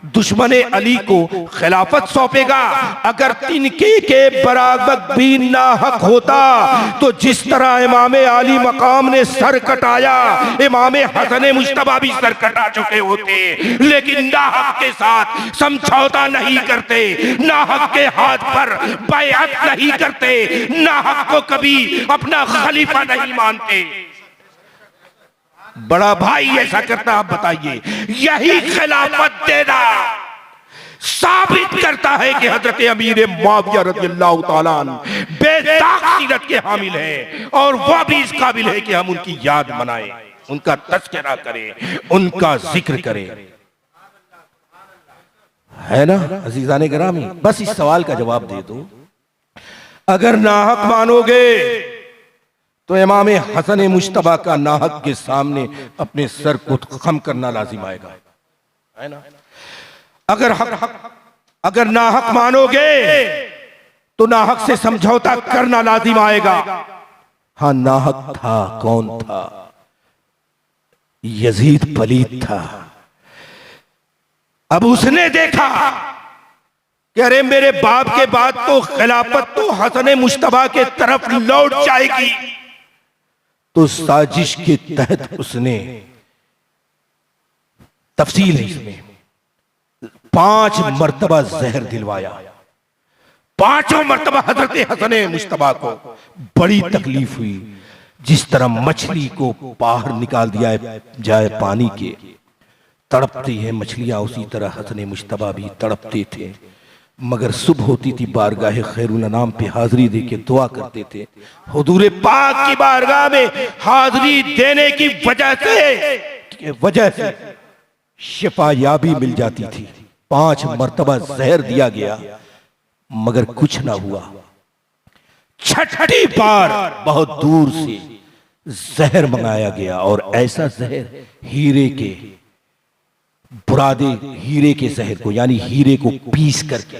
दुश्मने अली को खिलाफत सौंपेगा। अगर तिनके के बराबर भी नाहक होता तो जिस तरह इमाम अली मकाम ने सर कटाया, इमाम हसन मुज्तबा भी सर कटा चुके होते। लेकिन नाहक के साथ समझौता नहीं करते, नाहक के हाथ पर बैअत नहीं करते, नाहक को कभी अपना खलीफा नहीं मानते। बड़ा भाई ऐसा करता, आप बताइए। यही खिलाफत देना साबित करता है कि हजरत अमीर मुआविया रज़ियल्लाहु ताला अन्हु बेदाग सीरत के हामिल हैं, और वह भी इस काबिल है कि हम उनकी याद मनाएं, उनका तज़किरा करें, उनका जिक्र करें। है ना अज़ीज़ान गिरामी? बस इस सवाल का जवाब दे दो। अगर नाहक मानोगे तो इमाम हसन मुज्तबा का नाहक के सामने अपने सर को खम करना लाजिम आएगा, है ना? अगर नाहक मानोगे तो नाहक से समझौता करना लाजिम आएगा। हाँ, नाहक था, कौन था? यजीद पलीद था। अब उसने देखा कि अरे मेरे बाप के बाद तो खिलाफत तो हसन मुज्तबा के तरफ लौट जाएगी, तो साजिश के तहत उसने, तफसील है इसमें, 5 मर्तबा जहर दिलवाया। पांचों मर्तबा हजरत हसन मुश्तबा को बड़ी तकलीफ हुई। जिस तरह मछली को बाहर निकाल दिया जाए पानी के, तड़पती है मछलियां, उसी तरह हसन मुश्तबा भी तड़पते थे। मगर सुबह होती थी, बारगाह खैरुल अनाम पे हाजिरी दे के दुआ करते थे। हुजूर पाक की बारगाह में हाजिरी देने की वजह से शिफायाबी मिल जाती थी। 5 मर्तबा जहर दिया गया मगर कुछ ना हुआ। छठी बार बहुत दूर से जहर मंगाया गया और ऐसा जहर हीरे के बुरादे, हीरे के जहर को यानी हीरे को पीस करके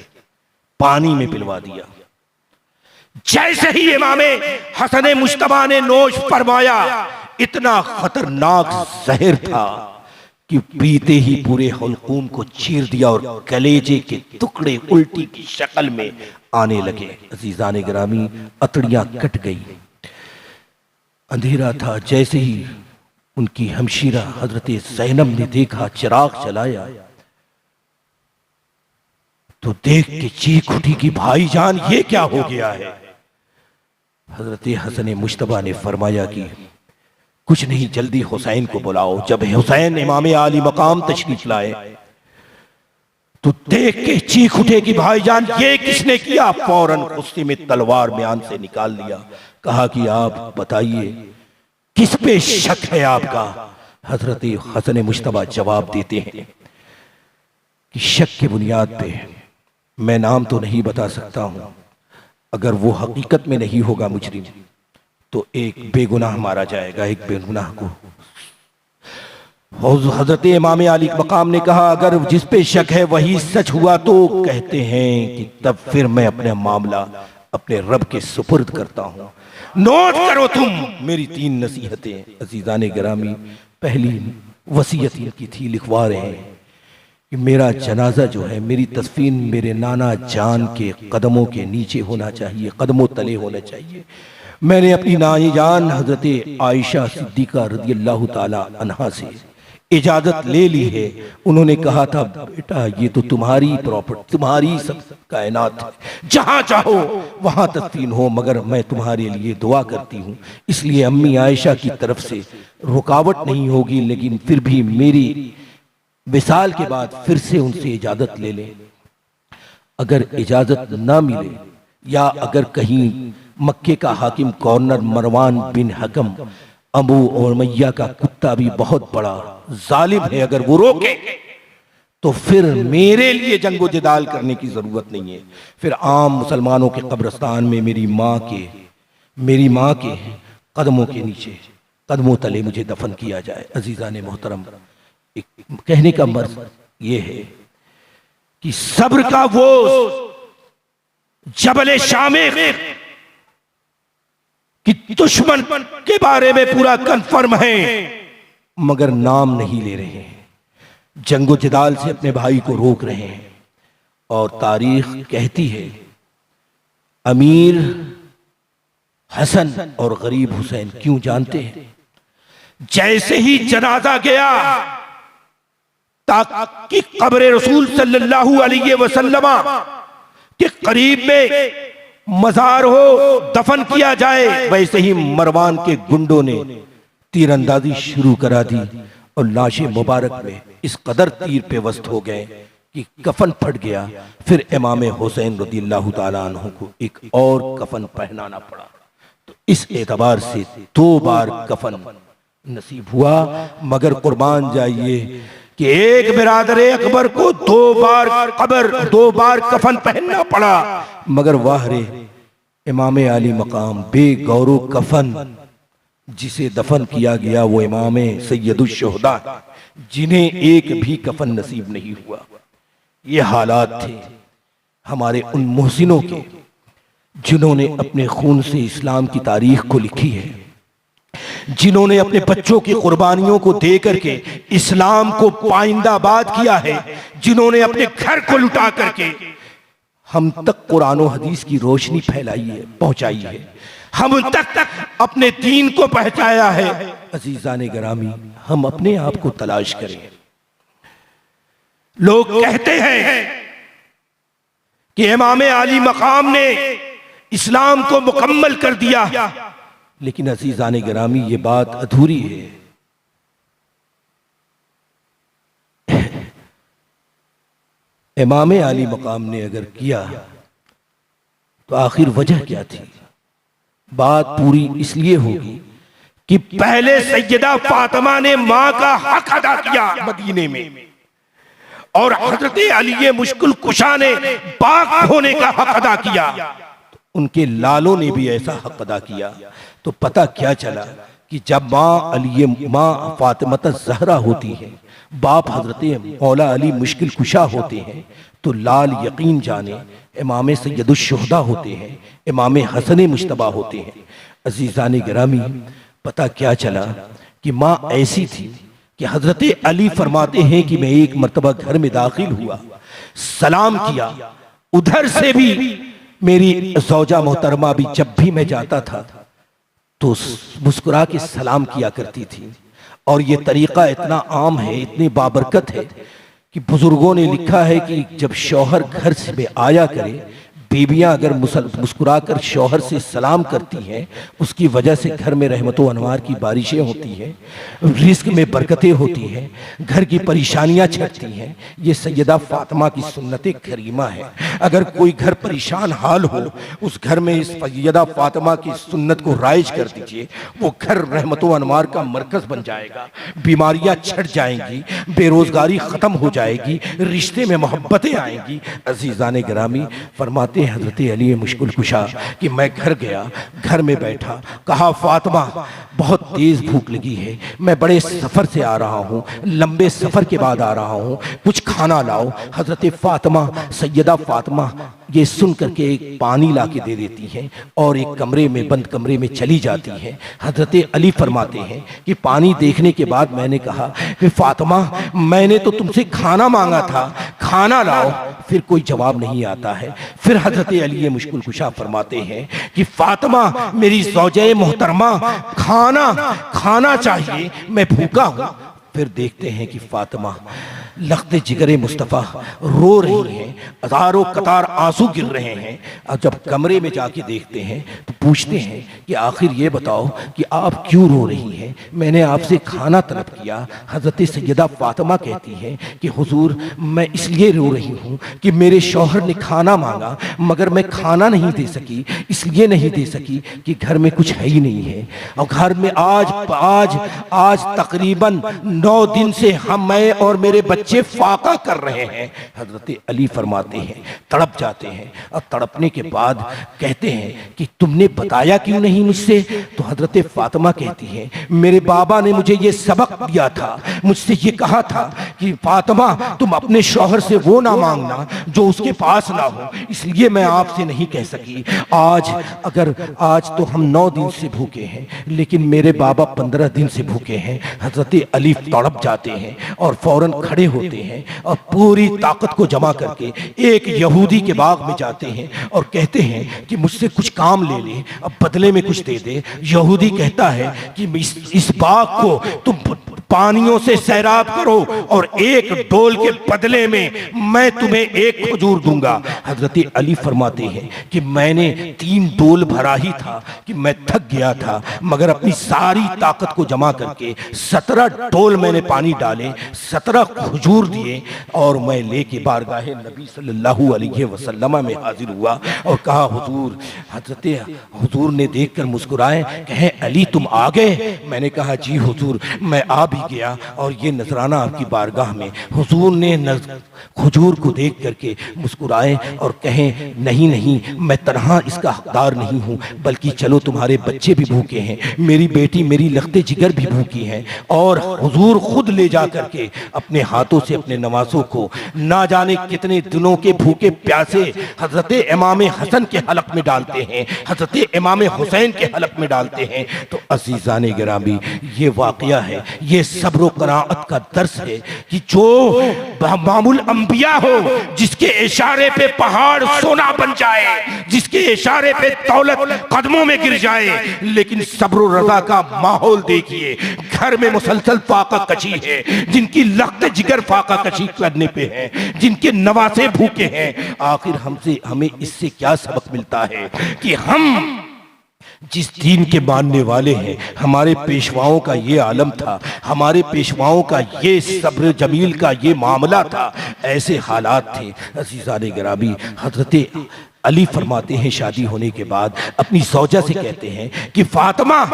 पानी में पिलवा दिया। जैसे ही इमामे हसन मुश्तबा ने नोश फरमाया, इतना खतरनाक जहर था कि पीते ही पूरे हल्कूम को चीर दिया और कलेजे के टुकड़े उल्टी की शक्ल में आने लगे। अजीजान गिरामी, अतड़ियां कट गई। अंधेरा था। जैसे ही उनकी हमशीरा हजरत ज़ैनब ने देखा, चिराग जलाया तो देख के चीख उठी कि भाईजान ये क्या हो गया है। हजरत हसन मुश्तबा ने फरमाया कि कुछ नहीं, जल्दी हुसैन को बुलाओ। जब हुसैन इमाम आली मकाम तशरीफ लाए तो देख के चीख उठे कि भाईजान ये किसने किया। फौरन गुस्से में तलवार म्यान से निकाल लिया। कहा कि आप बताइए किस पे शक है आपका। हजरत हसन मुश्तबा जवाब देते हैं कि शक की बुनियाद पे मैं नाम तो नहीं बता सकता हूं, अगर वो हकीकत में नहीं होगा मुजरिम तो एक बेगुनाह मारा जाएगा, एक बेगुनाह को। हजरत इमाम आली मकाम ने कहा अगर जिस पे शक है वही सच हुआ तो कहते हैं कि तब फिर मैं अपना मामला अपने रब के सुपुर्द करता हूं। नोट करो तुम मेरी 3 नसीहतें। अजीजान गिरामी, पहली वसीयत इनकी थी, लिखवा रहे हैं कि मेरा जनाजा जो है, मेरी तस्वीर मेरे नाना जान के कदमों के नीचे होना चाहिए, कदमों तले होना चाहिए। मैंने अपनी नानी जान हजरत आयशा सिद्दीका रज़ियल्लाहु ताला अन्हा से इजाजत ले ली है। उन्होंने कहा था बेटा ये तो तुम्हारी प्रॉपर्टी, तुम्हारी सब कायनात है, जहां चाहो वहां तदफीन हो, मगर मैं तुम्हारे लिए दुआ करती हूँ। इसलिए अम्मी आयशा की तरफ से रुकावट नहीं होगी, लेकिन फिर भी मेरी विसाल के बाद फिर से उनसे इजाजत ले लें। अगर इजाजत ना मिले या अगर कहीं मक्के का हाकिम गवर्नर मरवान बिन हकम अबू उमैया का कुत्ता भी बहुत बड़ा जालिम है, अगर वो रोके तो फिर मेरे लिए जंगो जिदाल करने की जरूरत नहीं है। फिर आम मुसलमानों के कब्रिस्तान में मेरी माँ के कदमों के नीचे, कदमों तले मुझे दफन किया जाए। अजीजान मोहतरम, कहने का मर्ज ये है कि सब्र का वो जबल शामिख कि दुश्मन के बारे में पूरा कन्फर्म है मगर नाम नहीं ले रहे हैं, जंगो जिदाल से अपने भाई को रोक रहे हैं। और तारीख कहती है अमीर हसन और गरीब हुसैन क्यों जानते हैं? जैसे ही जनाजा गया ताकि कब्र रसूल सल्लल्लाहु अलैहि वसल्लम के करीब में मजार हो, दफन किया जाए, वैसे ही मरवान के गुंडों ने तीरंदाजी शुरू करा दी और लाशें मुबारक में इस कदर तीर पे वस्त हो गए कि कफन फट गया। फिर इमाम हुसैन रज़ियल्लाहु ताला अन्हु को एक और कफन पहनाना पड़ा। तो इस एतबार से 2 बार कफन नसीब हुआ। मगर कुर्बान जाइए कि एक बिरादर अकबर को 2 बार कफन पहनना पड़ा। मगर वाह रे, इमाम आली मकाम बेगौरो कफन जिसे दफन किया गया वो इमाम सैयदुश शुहदा, जिन्हें एक भी कफन नसीब नहीं हुआ। ये हालात थे हमारे उन मोहसिनों के जिन्होंने अपने खून से इस्लाम की तारीख को लिखी है, जिन्होंने अपने बच्चों की कुर्बानियों को दे करके इस्लाम को पाइंदाबाद किया है, जिन्होंने अपने घर को लुटा करके हम तक कुरान और हदीस की रोशनी फैलाई है, पहुंचाई है, हम तक अपने दीन को पहुंचाया है। अजीजान गिरामी, हम अपने आप को तलाश करें। लोग कहते हैं कि इमाम आली मकाम ने इस्लाम को मुकम्मल कर दिया, लेकिन अजीजान गिरामी ये बात अधूरी है। इमाम आली मकाम ने अगर किया तो आखिर वजह क्या थी? बात पूरी इसलिए होगी कि पहले सैयदा फातिमा ने मां का हक अदा किया मदीने में, और हजरत अली मुश्किल कुशा ने बाग होने का हक अदा किया। तो उनके लालों ने भी ऐसा हक अदा किया। तो पता क्या चला कि जब मां फातिमा ज़हरा होती है, बाप हजरत मौला अली मुश्किल कुशा होते हैं, तो लाल यकीन जाने इमाम सैयदुश शुहदा होते हैं, इमाम हसन मुश्तबा होते हैं। अजीज़ान गिरामी, पता क्या चला कि माँ ऐसी थी कि हजरत अली फरमाते हैं कि मैं एक मर्तबा घर में दाखिल हुआ, सलाम किया, उधर से भी मेरी ज़ौजा मोहतरमा भी जब भी मैं जाता था तो मुस्कुरा के सलाम किया करती थी। और ये तरीका इतना आम है, इतनी बाबरकत है कि बुजुर्गों ने लिखा है कि जब शौहर घर से में आया करे, बीबियां अगर मुस्कुराकर शौहर से सलाम करती हैं, उसकी वजह से घर में रहमतों अनवार की बारिशें होती हैं, रिस्क में बरकतें होती हैं, घर की परेशानियां छटती हैं। ये सैयदा फातिमा की सुन्नत करीमा है। अगर कोई घर परेशान हाल हो, उस घर में इस सैयदा फातिमा की सुन्नत को राइज कर दीजिए, वो घर रहमतों अनवार का मरकज बन जाएगा। बीमारियां छट जाएंगी, बेरोजगारी खत्म हो जाएगी, रिश्ते में मोहब्बतें आएंगी। अजीज़ान गिरामी, फरमाते हजरत अली मुश्किल कुशा कि मैं घर गया, घर में बैठा, कहा फातिमा बहुत तेज भूख लगी है, मैं बड़े सफर से आ रहा हूँ, लंबे सफर के बाद आ रहा हूँ, कुछ खाना लाओ। हजरत फातिमा, सैयदा फातिमा ये सुन करके एक पानी ला के दे देती हैं और एक कमरे में, बंद कमरे में चली जाती हैं। हजरत अली फरमाते हैं कि पानी देखने के बाद मैंने कहा कि फातिमा, मैंने तो तुमसे खाना मांगा था, खाना लाओ। फिर कोई जवाब नहीं आता है। फिर हजरत अली मुश्किल कुशा फरमाते हैं कि फातिमा मेरी ज़ौजे मोहतरमा, खाना चाहिए, मैं भूखा हूँ। फिर देखते हैं कि फातिमा लख्ते जिगरे मुस्तफ़ा रो रही हैं, हज़ारों कतार आंसू गिर रहे हैं। और जब कमरे में जाके देखते हैं तो पूछते हैं कि आखिर ये बताओ कि आप क्यों रो रही हैं, मैंने आपसे खाना तलब किया। हज़रत सैयदा फातिमा कहती हैं कि हुजूर मैं इसलिए रो रही हूँ कि मेरे शौहर ने खाना मांगा मगर मैं खाना नहीं दे सकी, इसलिए नहीं दे सकी कि घर में कुछ है ही नहीं है। और घर में आज तकरीबन 9 दिन से मैं और मेरे बच्चे फाका कर रहे हैं। हजरत अली फरमाते हैं, तड़प जाते हैं, और तड़पने के बाद कहते हैं कि तुमने बताया क्यों नहीं मुझसे? तो हजरत फातिमा कहती हैं, मेरे बाबा ने मुझे ये सबक दिया था, मुझसे ये कहा था कि फातिमा तुम अपने शौहर से वो ना मांगना जो उसके पास ना हो, इसलिए मैं आपसे नहीं कह सकी। आज तो हम 9 दिन से भूखे हैं, लेकिन मेरे बाबा 15 दिन से भूखे हैं। हजरत अली तड़प जाते हैं और फौरन खड़े होते हैं और पूरी ताकत को जमा करके एक यहूदी के बाग में जाते हैं और कहते हैं कि मुझसे कुछ काम ले ले, अब बदले में कुछ दे दे। यहूदी कहता है कि इस बाग को तुम पानियों से सैराब करो और एक डोल के बदले में मैं तुम्हें एक खजूर दूंगा। हजरत अली फरमाते हैं कि मैंने 3 डोल भरा ही था कि मैं थक गया था, मगर अपनी सारी ताकत को जमा करके 17 डोल मैंने पानी डाले, 17 खजूर दिए और मैं लेके बारगाह नबी सल्लल्लाहु अलैहि वसल्लम में हाजिर हुआ और कहा हुजूर। हुजूर ने देखकर मुस्कुराए, कहे अली तुम आ गए? मैंने कहा जी हुजूर मैं आ भी गया और ये नजराना आपकी बारगाह में। हुजूर ने खजूर को देख करके मुस्कुराए और कहें नहीं मैं तन्हा इसका हकदार नहीं हूँ, बल्कि चलो तुम्हारे बच्चे भी भूखे हैं, मेरी बेटी मेरी लख्ते जिगर भी भूखी हैं। और हुजूर खुद ले जा करके अपने हाथों से अपने नवासों को ना जाने कितने दिनों के भूखे प्यासे हजरत इमाम हसन के हलक में डालते हैं, हजरत इमाम हुसैन के हलक में डालते हैं। तो अजीज़ान गिरामी ये वाकया है, ये सब्र व क़नाअत का दर्स है कि जो मामूल अंबिया हो, जिसके इशारे पे पहाड़ सोना बन जाए, जिसके इशारे पे दौलत कदमों में गिर जाए, लेकिन सब्र व रज़ा का माहौल देखिए, घर में मुसलसल फाका कशी है, जिनकी लख्त जिगर फाका कशी करने पे है, जिनके नवासे भूखे हैं। आखिर हमें इससे क्या सबक मिलता है कि हम जिस दीन के मानने वाले हैं, हमारे पेशवाओं का ये आलम था, हमारे पेशवाओं का ये सब्र जमील का ये मामला था, ऐसे हालात थे। अज़ीज़ान गिरामी, हज़रत अली फरमाते हैं शादी होने के बाद अपनी सौजा से कहते हैं कि फातिमा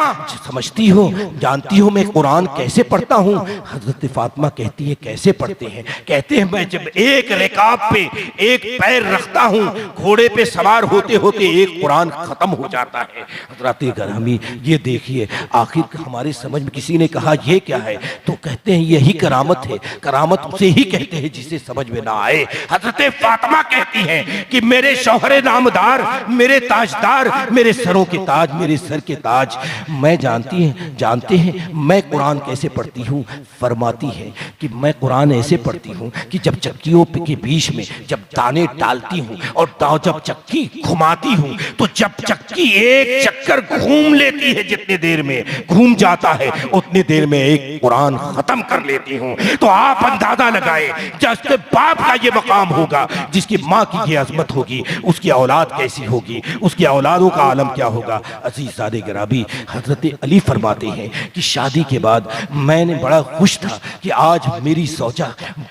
समझती हो, जानती हो मैं कुरान कैसे पढ़ता हूँ? हजरत फातिमा कहती है कैसे पढ़ते हैं? कहते हैं मैं जब एक रिकाब पे एक पैर रखता हूँ, घोड़े पे सवार होते होते एक कुरान खत्म हो जाता है। हजरत गिरामी ये देखिए, आखिर हमारे समझ में किसी ने कहा ये क्या है, तो कहते हैं यही करामत है। करामत उसे ही कहते हैं जिसे समझ में ना आए। हजरत फातिमा कहती हैं कि मेरे शौहर नामदार, मेरे ताजदार, मेरे सरों के ताज, मेरे सर के ताज, मैं जानते हैं मैं कुरान कैसे पढ़ती हूँ? फरमाती है कि मैं कुरान ऐसे पढ़ती हूँ कि जब चक्कियों के बीच में जब दाने डालती हूँ और जब चक्की घुमाती हूँ, तो जब चक्की एक चक्कर घूम लेती है, जितने देर में घूम जाता है उतनी देर में एक कुरान खत्म कर लेती हूँ। तो आप अंदाजा लगाए, जिसके बाप का ये मकाम होगा, जिसकी माँ की ये अजमत होगी, उसकी औलाद कैसी होगी, उसकी औलादों का आलम क्या होगा। अज़ीज़ान गिरामी, हजरत अली फरमाते हैं कि शादी के बाद मैंने बड़ा खुश था कि आज मेरी सौजा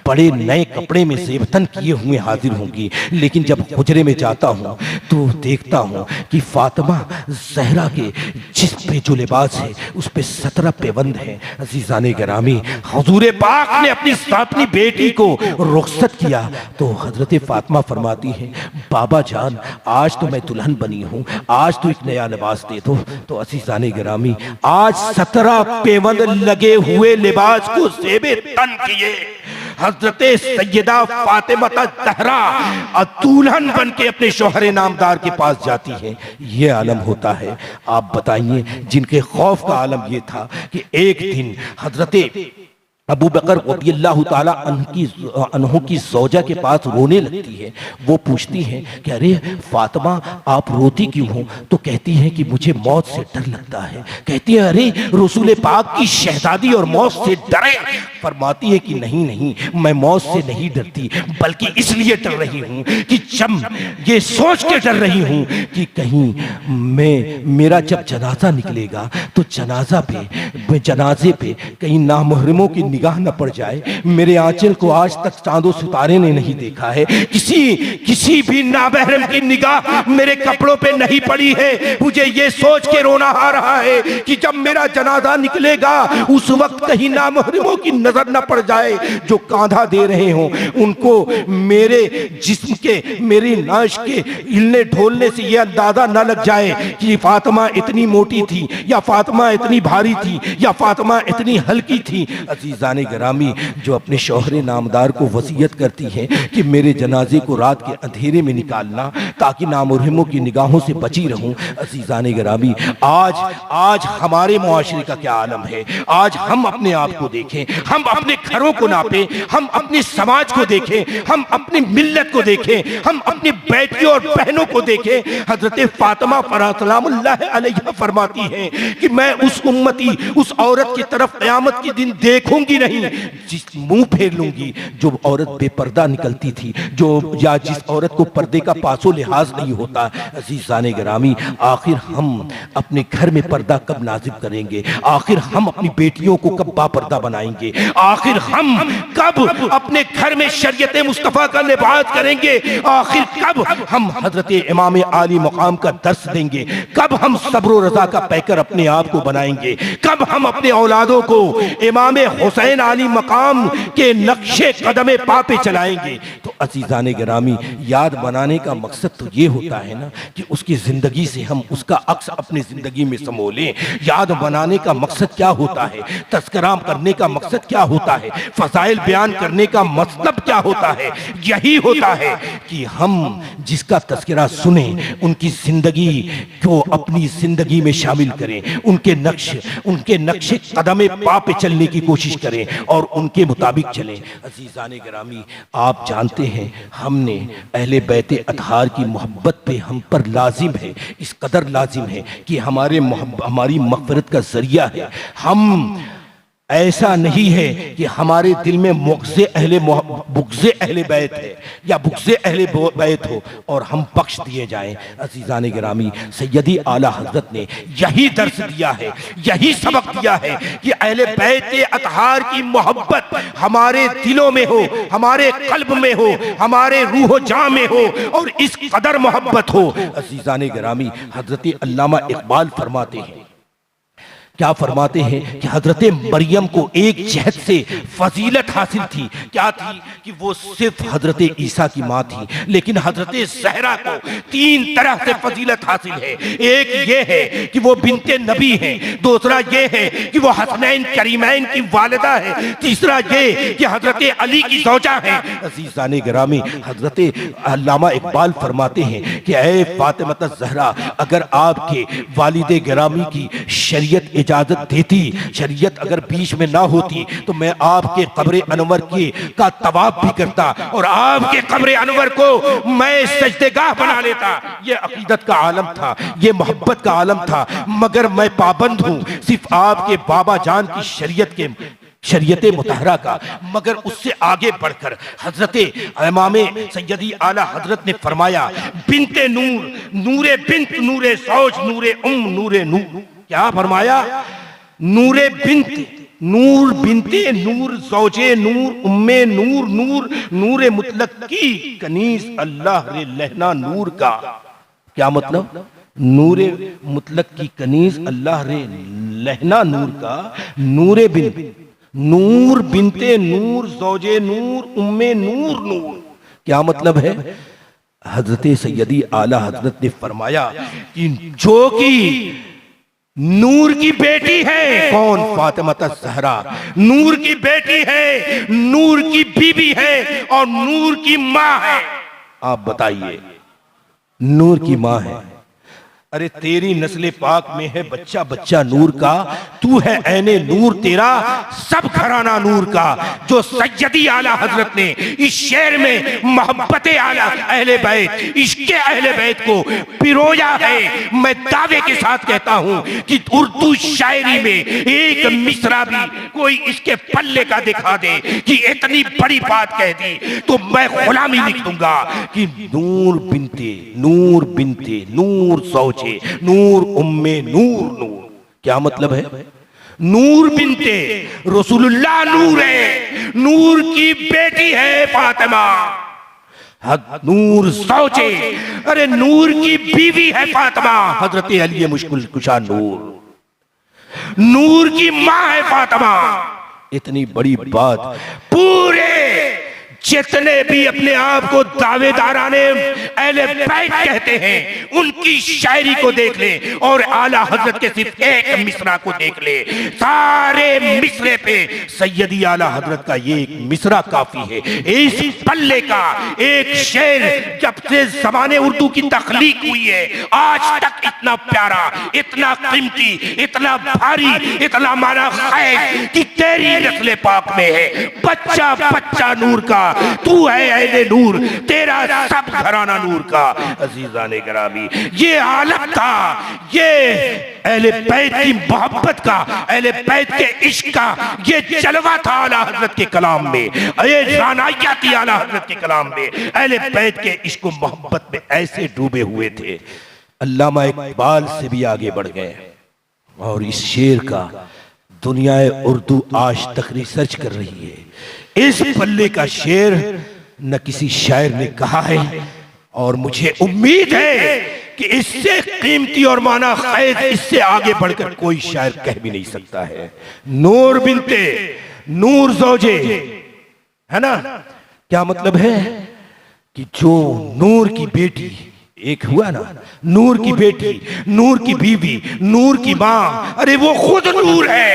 बड़े नए कपड़े में ज़ेबतन किए हुए हाजिर होंगी, लेकिन जब हुजरे में जाता हूँ तो देखता हूँ कि फातिमा ज़हरा के जिस्म पे जो लिबास है उस पे 17 पेबंद हैं। अज़ीज़ान गिरामी, हुजूर पाक ने अपनी बेटी को रुखसत किया तो हजरत फातिमा फरमाती हैं बाबा जान आज तो मैं दुल्हन बनी हूँ, आज तो एक नया लिबास दे दो। तो अज़ीज़ान गिरामी, आज 17 पेबंद लगे हुए लिबास को ज़ेबे तन किए हजरत सैयदा फातिमा ज़हरा दुल्हन बन के अपने शौहर नामदार के पास जाती है। ये आलम होता है। आप बताइए, जिनके खौफ का आलम ये था कि एक दिन हजरत अबू बकर रज़ियल्लाहु ताला अन्हु की सौजा के पास रोने लगती है। वो पूछती हैं कि अरे फातिमा आप रोती क्यों हो? तो कहती हैं कि मुझे मौत से डर लगता है। कहती है अरे रसूल पाक की शहजादी और मौत से डरे? फरमाती है कि नहीं नहीं, मैं मौत से नहीं डरती, बल्कि इसलिए डर रही हूँ कि जब ये सोच के डर रही हूँ कि कहीं मेरा जब जनाजा निकलेगा तो जनाजे पे कहीं नामुहरिमों की निगाह न पड़ जाए। मेरे आंचल को आज तक चांदो सितारे ने नहीं देखा है, किसी भी नामहरम की निगाह मेरे कपड़ों पे नहीं पड़ी है। मुझे ये सोच के रोना आ रहा है कि जब मेरा जनाजा निकलेगा उस वक्त कहीं नामहरमों की नजर न पड़ जाए, जो कांधा दे रहे हों उनको मेरे जिस्म के, मेरी नाश के हिलने ढोलने से यह अंदाजा न लग जाए कि फातिमा इतनी मोटी थी या फातिमा इतनी भारी थी या फातिमा इतनी हल्की थी। अज़ीज़ान गिरामी, जो अपने शौहर नामदार को वसीयत करती है कि मेरे जनाजे को रात के अंधेरे में निकालना ताकि नामुरहिमों की निगाहों से बची रहूं। अज़ीज़ान गिरामी, आज हमारे मुआशरे का क्या आलम है। आज हम अपने आप को देखें, हम अपने घरों को नापें, हम अपने समाज को देखें, हम अपनी मिल्लत को देखें, हम अपनी बेटियों और बहनों को देखें। हजरत फातिमा सलामुल्लाह अलैहा फरमाती हैं कि मैं उस उम्मती, उस औरत की तरफ क़यामत के दिन देखूंगी नहीं जिस मुंह फेर लूंगी जो औरत बेपर्दा निकलती थी, या जिस औरत को पर्दे का पासो लिहाज नहीं होता। अज़ीज़ान गिरामी, आखिर हम अपने घर में पर्दा कब नाज़िब करेंगे? आखिर हम अपनी बेटियों को कब बापर्दा बनाएंगे? आखिर हम कब अपने घर में शरीयत मुस्तफ़ा का लिबास करेंगे? आखिर कब हम हजरत इमाम आली मकाम का दर्स देंगे? कब हम सब्र व रज़ा का पैकर अपने आप को बनाएंगे? कब हम अपने औलादों को इमाम हुसैन हुसैन आली मकाम के नक्शे कदमे पा पे चलाएंगे। तो अजीजान गिरामी, याद बनाने का मकसद तो ये होता है ना कि उसकी जिंदगी से हम उसका अक्स अपनी जिंदगी में समो लें। याद बनाने का मकसद क्या होता है, तस्करा करने का मकसद क्या होता है, फजाइल बयान करने का मतलब क्या होता है? यही होता है कि हम जिसका तस्करा सुने उनकी जिंदगी को अपनी जिंदगी में शामिल करें, उनके नक्शे कदमे पा पे चलने की कोशिश करें और उनके मुताबिक चलें। अजीजान गिरामी, आप जानते हैं हमने अहले बैत अतहार की मोहब्बत पे हम पर लाजिम है, इस कदर लाजिम है कि हमारी मग़फ़िरत का जरिया है। हम ऐसा नहीं है कि हमारे दिल में बुग़्ज़े अहले बैत है या बुग़्ज़े अहले बैत हो और हम बख्श दिए जाएं। अज़ीज़ान गिरामी, सैयदी आला हज़रत ने यही दर्स दिया है, यही सबक दिया है कि अहले बैत अतहार की मोहब्बत हमारे दिलों में हो, हमारे कल्ब में हो, हमारे रूह जान में हो और इस कदर मोहब्बत हो। अज़ीज़ान गिरामी, हज़रत अल्लामा इक़बाल फरमाते हैं, क्या फरमाते हैं कि हजरत मरियम को एक जहद से फजीलत हासिल थी। क्या थी? कि वो सिर्फ हजरत ईसा की माँ थी, लेकिन हजरत ज़हरा को 3 तरह से फजीलत हासिल है। एक ये है कि वो बिनते नबी है, दूसरा ये है कि वो हसनैन करीमैन की वालिदा है, तीसरा ये कि हजरत अली की ज़ौजा है। अज़ीज़ान गिरामी, हजरत अल्लामा इक़बाल फरमाते हैं कि ऐ फातिमा ज़हरा, अगर आपके वालिद गिरामी की शरीयत इजाजत देती, शरीयत अगर बीच में ना होती तो मैं आपके कब्र अनवर का तवाफ भी करता और आपके कब्र अनवर को मैं सजदेगाह बना लेता। ये अकीदत का आलम था, ये मोहब्बत का आलम था, मगर मैं पाबंद हूँ सिर्फ आपके बाबा जान की शरीयत मुतहरा का। मगर उससे आगे बढ़कर हजरत इमाम सैयदी आला हजरत ने फरमाया, बिनते नूर, नूरे बिंत, नूरे सौज, नूरे नूरे नूर। क्या फरमाया? नूरे बिंत, नूर बिनते नूर, सौजे नूर, उम्मे नूर, नूर नूरे मुतलक की कनीज अल्लाह रे लहना नूर का। क्या मतलब? नूरे मुतलक की कनीज अल्लाह रे लहना नूर का। नूरे बिन, नूर बिनते नूर, सौजे नूर, उम्मे नूर, नूर। क्या मतलब है? हजरत सैयदी आला हजरत ने फरमाया कि जो कि नूर की बेटी है, कौन? फातिमा ज़हरा नूर की बेटी है, नूर की बीबी है और नूर की माँ है। आप बताइए, नूर की माँ है। अरे तेरी नस्ल पाक में है बच्चा बच्चा नूर का, तू है ऐने नूर, तेरा सब घराना नूर का। जो सैयदी आला हजरत ने इस शेर में मोहब्बत आला अहले बैत, इश्क़ अहले बैत को पिरोया है, मैं दावे के साथ कहता हूं कि उर्दू शायरी में एक मिसरा भी कोई इसके पल्ले का दिखा दे कि इतनी बड़ी बात कह दी तो मैं गुलामी लिख दूंगा कि नूर बिनते नूर सौज, नूर उम्मे नूर, नूर। क्या मतलब है? नूर बिनते रसूलुल्लाह नूर है, नूर की बेटी है फातिमा। नूर सौचे, अरे नूर की बीवी है फातिमा, हजरत अली मुश्किल कुशा नूर, नूर की माँ है फातिमा। इतनी बड़ी बात पूरे जितने भी अपने आप को दावेदाराने अहले बैत कहते हैं उनकी शायरी को देख ले और आला हजरत के सिर्फ एक मिसरा को देख ले, सारे मिसरे पे सैयदी आला हजरत का ये एक मिसरा काफी है। इस पल्ले का एक शेर जब से ज़बाने उर्दू की तख्लीक हुई है आज तक इतना प्यारा, इतना कीमती, इतना भारी, इतना माना खैर कि तेरी नस्ल पाक में है बच्चा बच्चा नूर का, तू है अहले नूर, तेरा सब घराना नूर का। अजीज़ाने गिरामी, ये आलम था, ये अहले बैत की मोहब्बत का, अहले बैत के इश्क का ये जलवा था आला हजरत के कलाम में, ये रानाइया थी आला हजरत के कलाम में। अहले बैत के इश्क व मोहब्बत में ऐसे डूबे हुए थे, अल्लामा इकबाल से भी आगे बढ़ गए और इस शेर का दुनिया उर्दू आज तक रिसर्च कर रही है। इस पल्ले का शेर न किसी शायर ने कहा है और मुझे उम्मीद है कि इससे कीमती और माना खैर इससे आगे बढ़कर कोई शायर कह भी नहीं सकता है। नूर बिनते नूर ज़ौजे, है ना? क्या मतलब है कि जो नूर की बेटी, एक हुआ ना, नूर की बेटी, नूर की बीवी, नूर की मां, अरे वो खुद नूर है।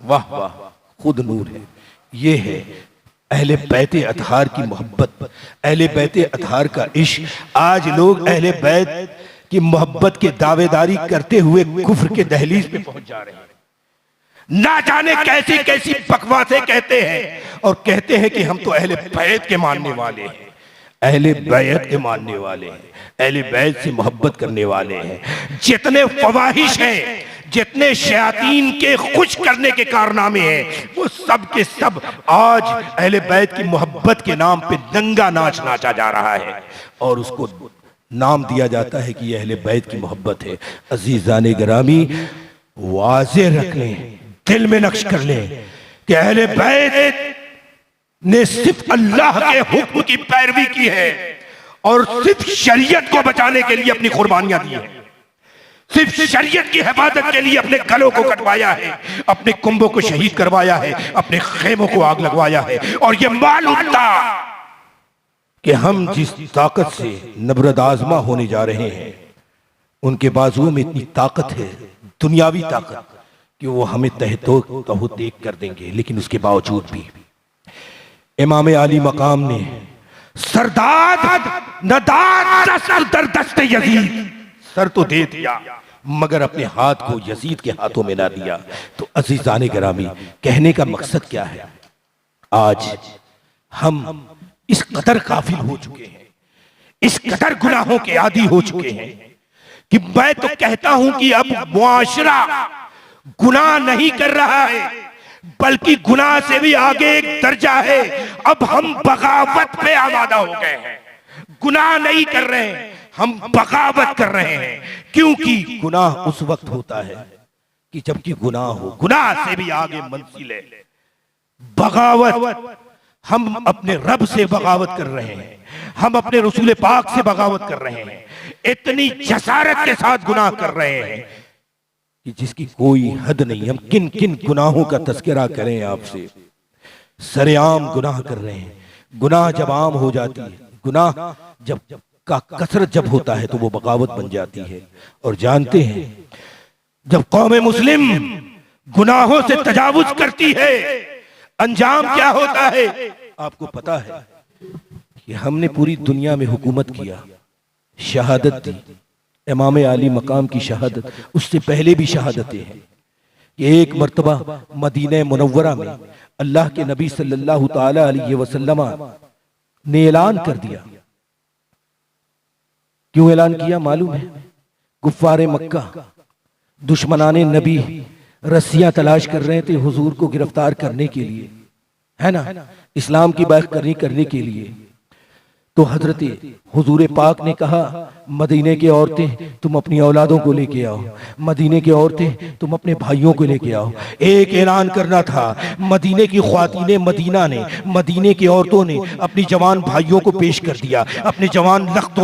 वाह वाह, खुद नूर है। ये है अहले बैते अतहार की मोहब्बत, अहले बैते अतहार का इश्क। आज लोग अहले बैत की मोहब्बत के दावेदारी करते हुए कुफ्र के दहलीज पे पहुंच जा रहे हैं। ना जाने कैसी कैसी बकवासें कहते हैं और कहते हैं कि हम तो अहले बैत के मानने वाले हैं, अहले बैत के मानने वाले हैं, अहले बैत से मोहब्बत करने वाले हैं। जितने फवाहिश हैं, जितने शयातीन के खुश करने के कारनामे हैं, वो सब के सब आज अहले बैत की मोहब्बत के नाम पे दंगा नाच नाचा जा रहा है और उसको नाम दिया जाता है कि यह अहले बैत की मोहब्बत है। अजीजाने गिरामी, वाज़े रख लें, दिल में नक्श कर लें कि अहले बैत ने सिर्फ अल्लाह के हुक्म की पैरवी की है और सिर्फ शरीयत को बचाने के लिए अपनी कुर्बानियां दी हैं, सिर्फ शरीयत की हिफाजत के लिए अपने गलों को कटवाया है, अपने कुंभों को शहीद करवाया है, अपने खेमों को आग लगवाया है। और ये मालूम था कि हम जिस ताकत से नबरद आजमा होने जा रहे हैं, उनके बाजुओं में इतनी ताकत है, दुनियावी ताकत, कि वो हमें तहो देख कर देंगे। लेकिन उसके बावजूद भी इमाम आली मकाम ने सरदाद नदाद सर दस्ते यजीद, सर तो दे दिया मगर अपने हाथ को यजीद के हाथों में ना दिया। तो अजीजाने गिरामी, कहने का मकसद क्या है? आज हम इस कदर काफिल हो चुके हैं, इस कदर गुनाहों के आदी हो चुके हैं कि मैं तो कहता हूं कि अब मुआशरा गुनाह नहीं कर रहा है, बल्कि गुनाह से भी आगे एक दर्जा है। अब हम बगावत पे आमादा हो गए हैं। गुनाह नहीं कर रहे हैं, हम बगावत कर रहे हैं। क्योंकि गुनाह उस वक्त होता है कि जबकि गुनाह हो, गुनाह से भी आगे मंजिल है बगावत। हम अपने रब से बगावत कर रहे हैं, हम अपने रसूल पाक से बगावत कर रहे हैं, इतनी जसारत के साथ गुनाह कर रहे हैं कि जिसकी कोई हद नहीं। हम किन किन गुनाहों का तस्करा करें आपसे। सरेआम गुनाह कर रहे हैं। गुनाह जब आम हो जाती है, गुनाह जब का कसरत जब होता है तो वो बगावत बन जाती है। और जानते हैं जब कौम मुस्लिम गुनाहों से तजावुज करती है, अंजाम क्या होता है? आपको पता है कि हमने पूरी दुनिया में हुकूमत किया, शहादत दी, इमाम आली मकाम की शहादत, उससे पहले भी शहादतें हैं। एक मर्तबा मदीना मुनव्वरा में अल्लाह के नबी सल्लल्लाहु ताला अलैहि वसल्लम ने ऐलान कर दिया। क्यों ऐलान किया मालूम है? कुफ्फारे मक्का, दुश्मनाने नबी रस्सियां तलाश कर रहे थे हुजूर को गिरफ्तार करने के लिए, है ना, इस्लाम की बैककर्नी करने के लिए। तो हजरत हुजूर पाक ने कहा, मदीने की औरतें तुम अपनी औलादों को लेके आओ, मदीने की औरतें तुम अपने भाइयों को लेके आओ। एक ऐलान करना था। मदीने की ख्वातीने मदीना ने, मदीने की औरतों ने अपनी जवान भाइयों को पेश कर दिया, अपने जवान लख्त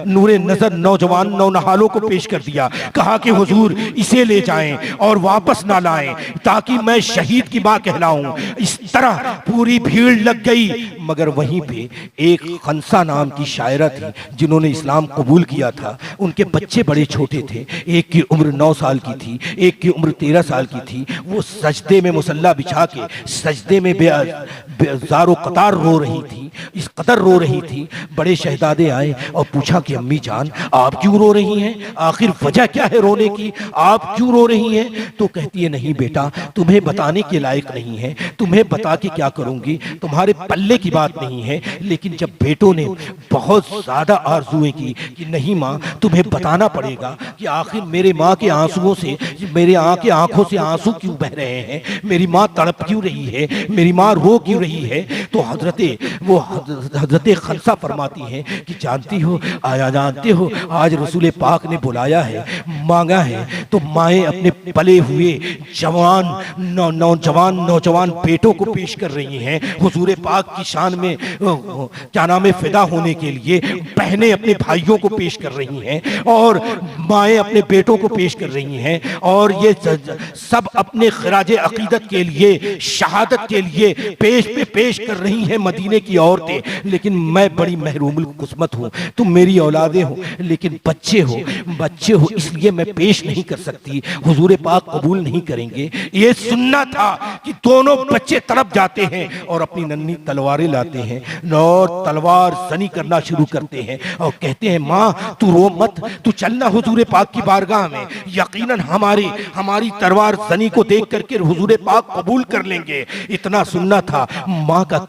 नूरे नजर नौजवान नौनहालों को पेश कर दिया। कहा कि हुजूर इसे ले जाएं और वापस ना लाएं ताकि मैं शहीद की मां कहलाऊं। इस तरह पूरी भीड़ लग गई। मगर वहीं पे एक खंसा नाम की शायरा थी जिन्होंने इस्लाम कबूल किया था। उनके बच्चे बड़े छोटे थे, एक की उम्र 9 साल की थी, एक की उम्र 13 साल की थी। वो सजदे में मुसल्ला बिछा के सजदे में बेजारो कतार रो रही थी, इस कदर रो रही थी। बड़े शहजादे आए और पूछा कि अम्मी जान आप क्यों रो रही हैं, आखिर वजह क्या है रोने की, आप क्यों रो रही हैं? तो कहती है नहीं बेटा तुम्हें बताने के लायक नहीं है, तुम्हें बता के क्या करूंगी, तुम्हारे पल्ले की बात नहीं है। लेकिन जब बेटों ने बहुत ज्यादा आरज़ुएं की कि नहीं माँ तुम्हें बताना पड़ेगा कि आखिर मेरे माँ के आंसुओं से, मेरे आंखों से आंसू क्यों बह रहे हैं, मेरी माँ तड़प क्यों रही है, मेरी माँ रो क्यों रही है। तो हजरत खंसा फरमाती हैं कि जानती हो, जानते हो आज रसूल पाक ने बुलाया है, मांगा है। तो माएँ अपने पले हुए नौजवान बेटों को पेश कर रही हैं हुजूर पाक की शान में क्या नाम है फिदा होने के लिए। बहनें अपने भाइयों को पेश कर रही हैं और माएँ माएँ अपने बेटों को पेश कर रही हैं और ये सब अपने खराज अकीदत के लिए, शहादत के लिए पेश पे पेश कर रही हैं मदीने की औरतें। लेकिन मैं बड़ी महरूमुल किस्मत हूँ, तुम मेरी औलादे हो, लेकिन बच्चे हो इसलिए मैं पेश नहीं कर सकती, हुजूर पाक कबूल नहीं करेंगे। ये सुनना था कि दोनों बच्चे तड़प जाते हैं और अपनी नन्ही तलवारें लाते हैं और तलवार सनी करना शुरू करते हैं और कहते हैं माँ तू रो मत, तू चलना हुजूर पाक की बारगाह में, यकीनन हमारी तलवार सनी को देख करके हुजूर पाक कबूल कर लेंगे। इतना सुनना था। माँ का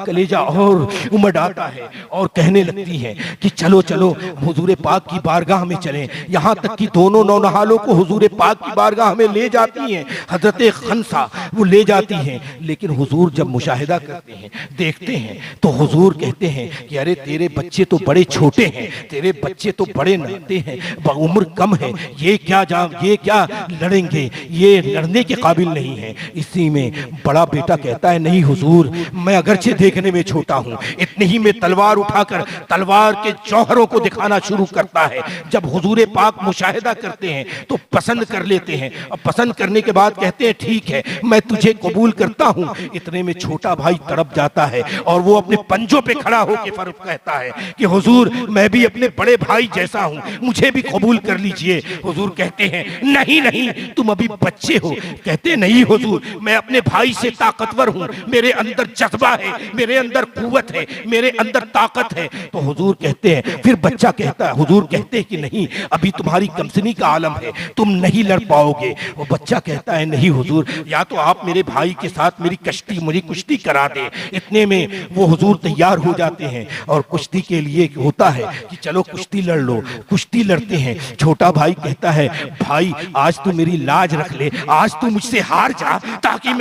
कलेजा और उमड़ आता है और कहने लगती है कि चलो चलो हुजूर पाक की बारगाह में चलें। यहाँ तक कि दोनों नौनहालों को हुजूर पाक की बारगाह में ले जाती हैं, हजरत खंसा वो ले जाती हैं। लेकिन हुजूर जब मुशाहिदा करते हैं, देखते हैं, तो हुजूर कहते हैं कि अरे तेरे बच्चे तो बड़े छोटे हैं, तेरे बच्चे तो बड़े नन्हे हैं, उम्र कम है, ये क्या लड़ेंगे, ये लड़ने के काबिल नहीं है। इसी में बड़ा बेटा कहता है नहीं हुजूर, मैं अगरचे देखने में छोटा हूँ। इतने ही में तलवार उठाकर तलवार के जौहरों को दिखाना शुरू करता है। जब हुजूर पाक मुशाहिदा करते हैं तो पसंद कर लेते हैं और पसंद करने के बाद कहते हैं ठीक है मैं तुझे कबूल करता हूँ। इतने में छोटा भाई तड़प जाता है और वो अपने पंजों पे खड़ा होकर फर्क कहता है कि हुजूर मैं भी अपने बड़े भाई जैसा हूँ, मुझे भी कबूल कर लीजिए। हुजूर कहते हैं नहीं तुम अभी बच्चे हो। कहते नहीं हुजूर मैं अपने भाई से ताकतवर हूँ, मेरे अंदर जज्बा है, मेरे अंदर कुव्वत है, मेरे अंदर ताकत है। तो हुजूर कहते हैं, फिर बच्चा कहता है, हुजूर कहते हैं कि नहीं अभी तुम्हारी कमसनी का आलम है, तुम नहीं लड़ पाओगे। वो बच्चा कहता है नहीं हुजूर, या तो आप मेरे भाई के साथ मुझे कुश्ती करा दे। इतने में वो हुजूर तैयार हो जाते हैं और कुश्ती के लिए होता है कि चलो कुश्ती लड़ लो। कुश्ती लड़ते हैं। छोटा भाई कहता है भाई आज तू मेरी लाज रख ले, आज तू मुझसे हार जा ताकि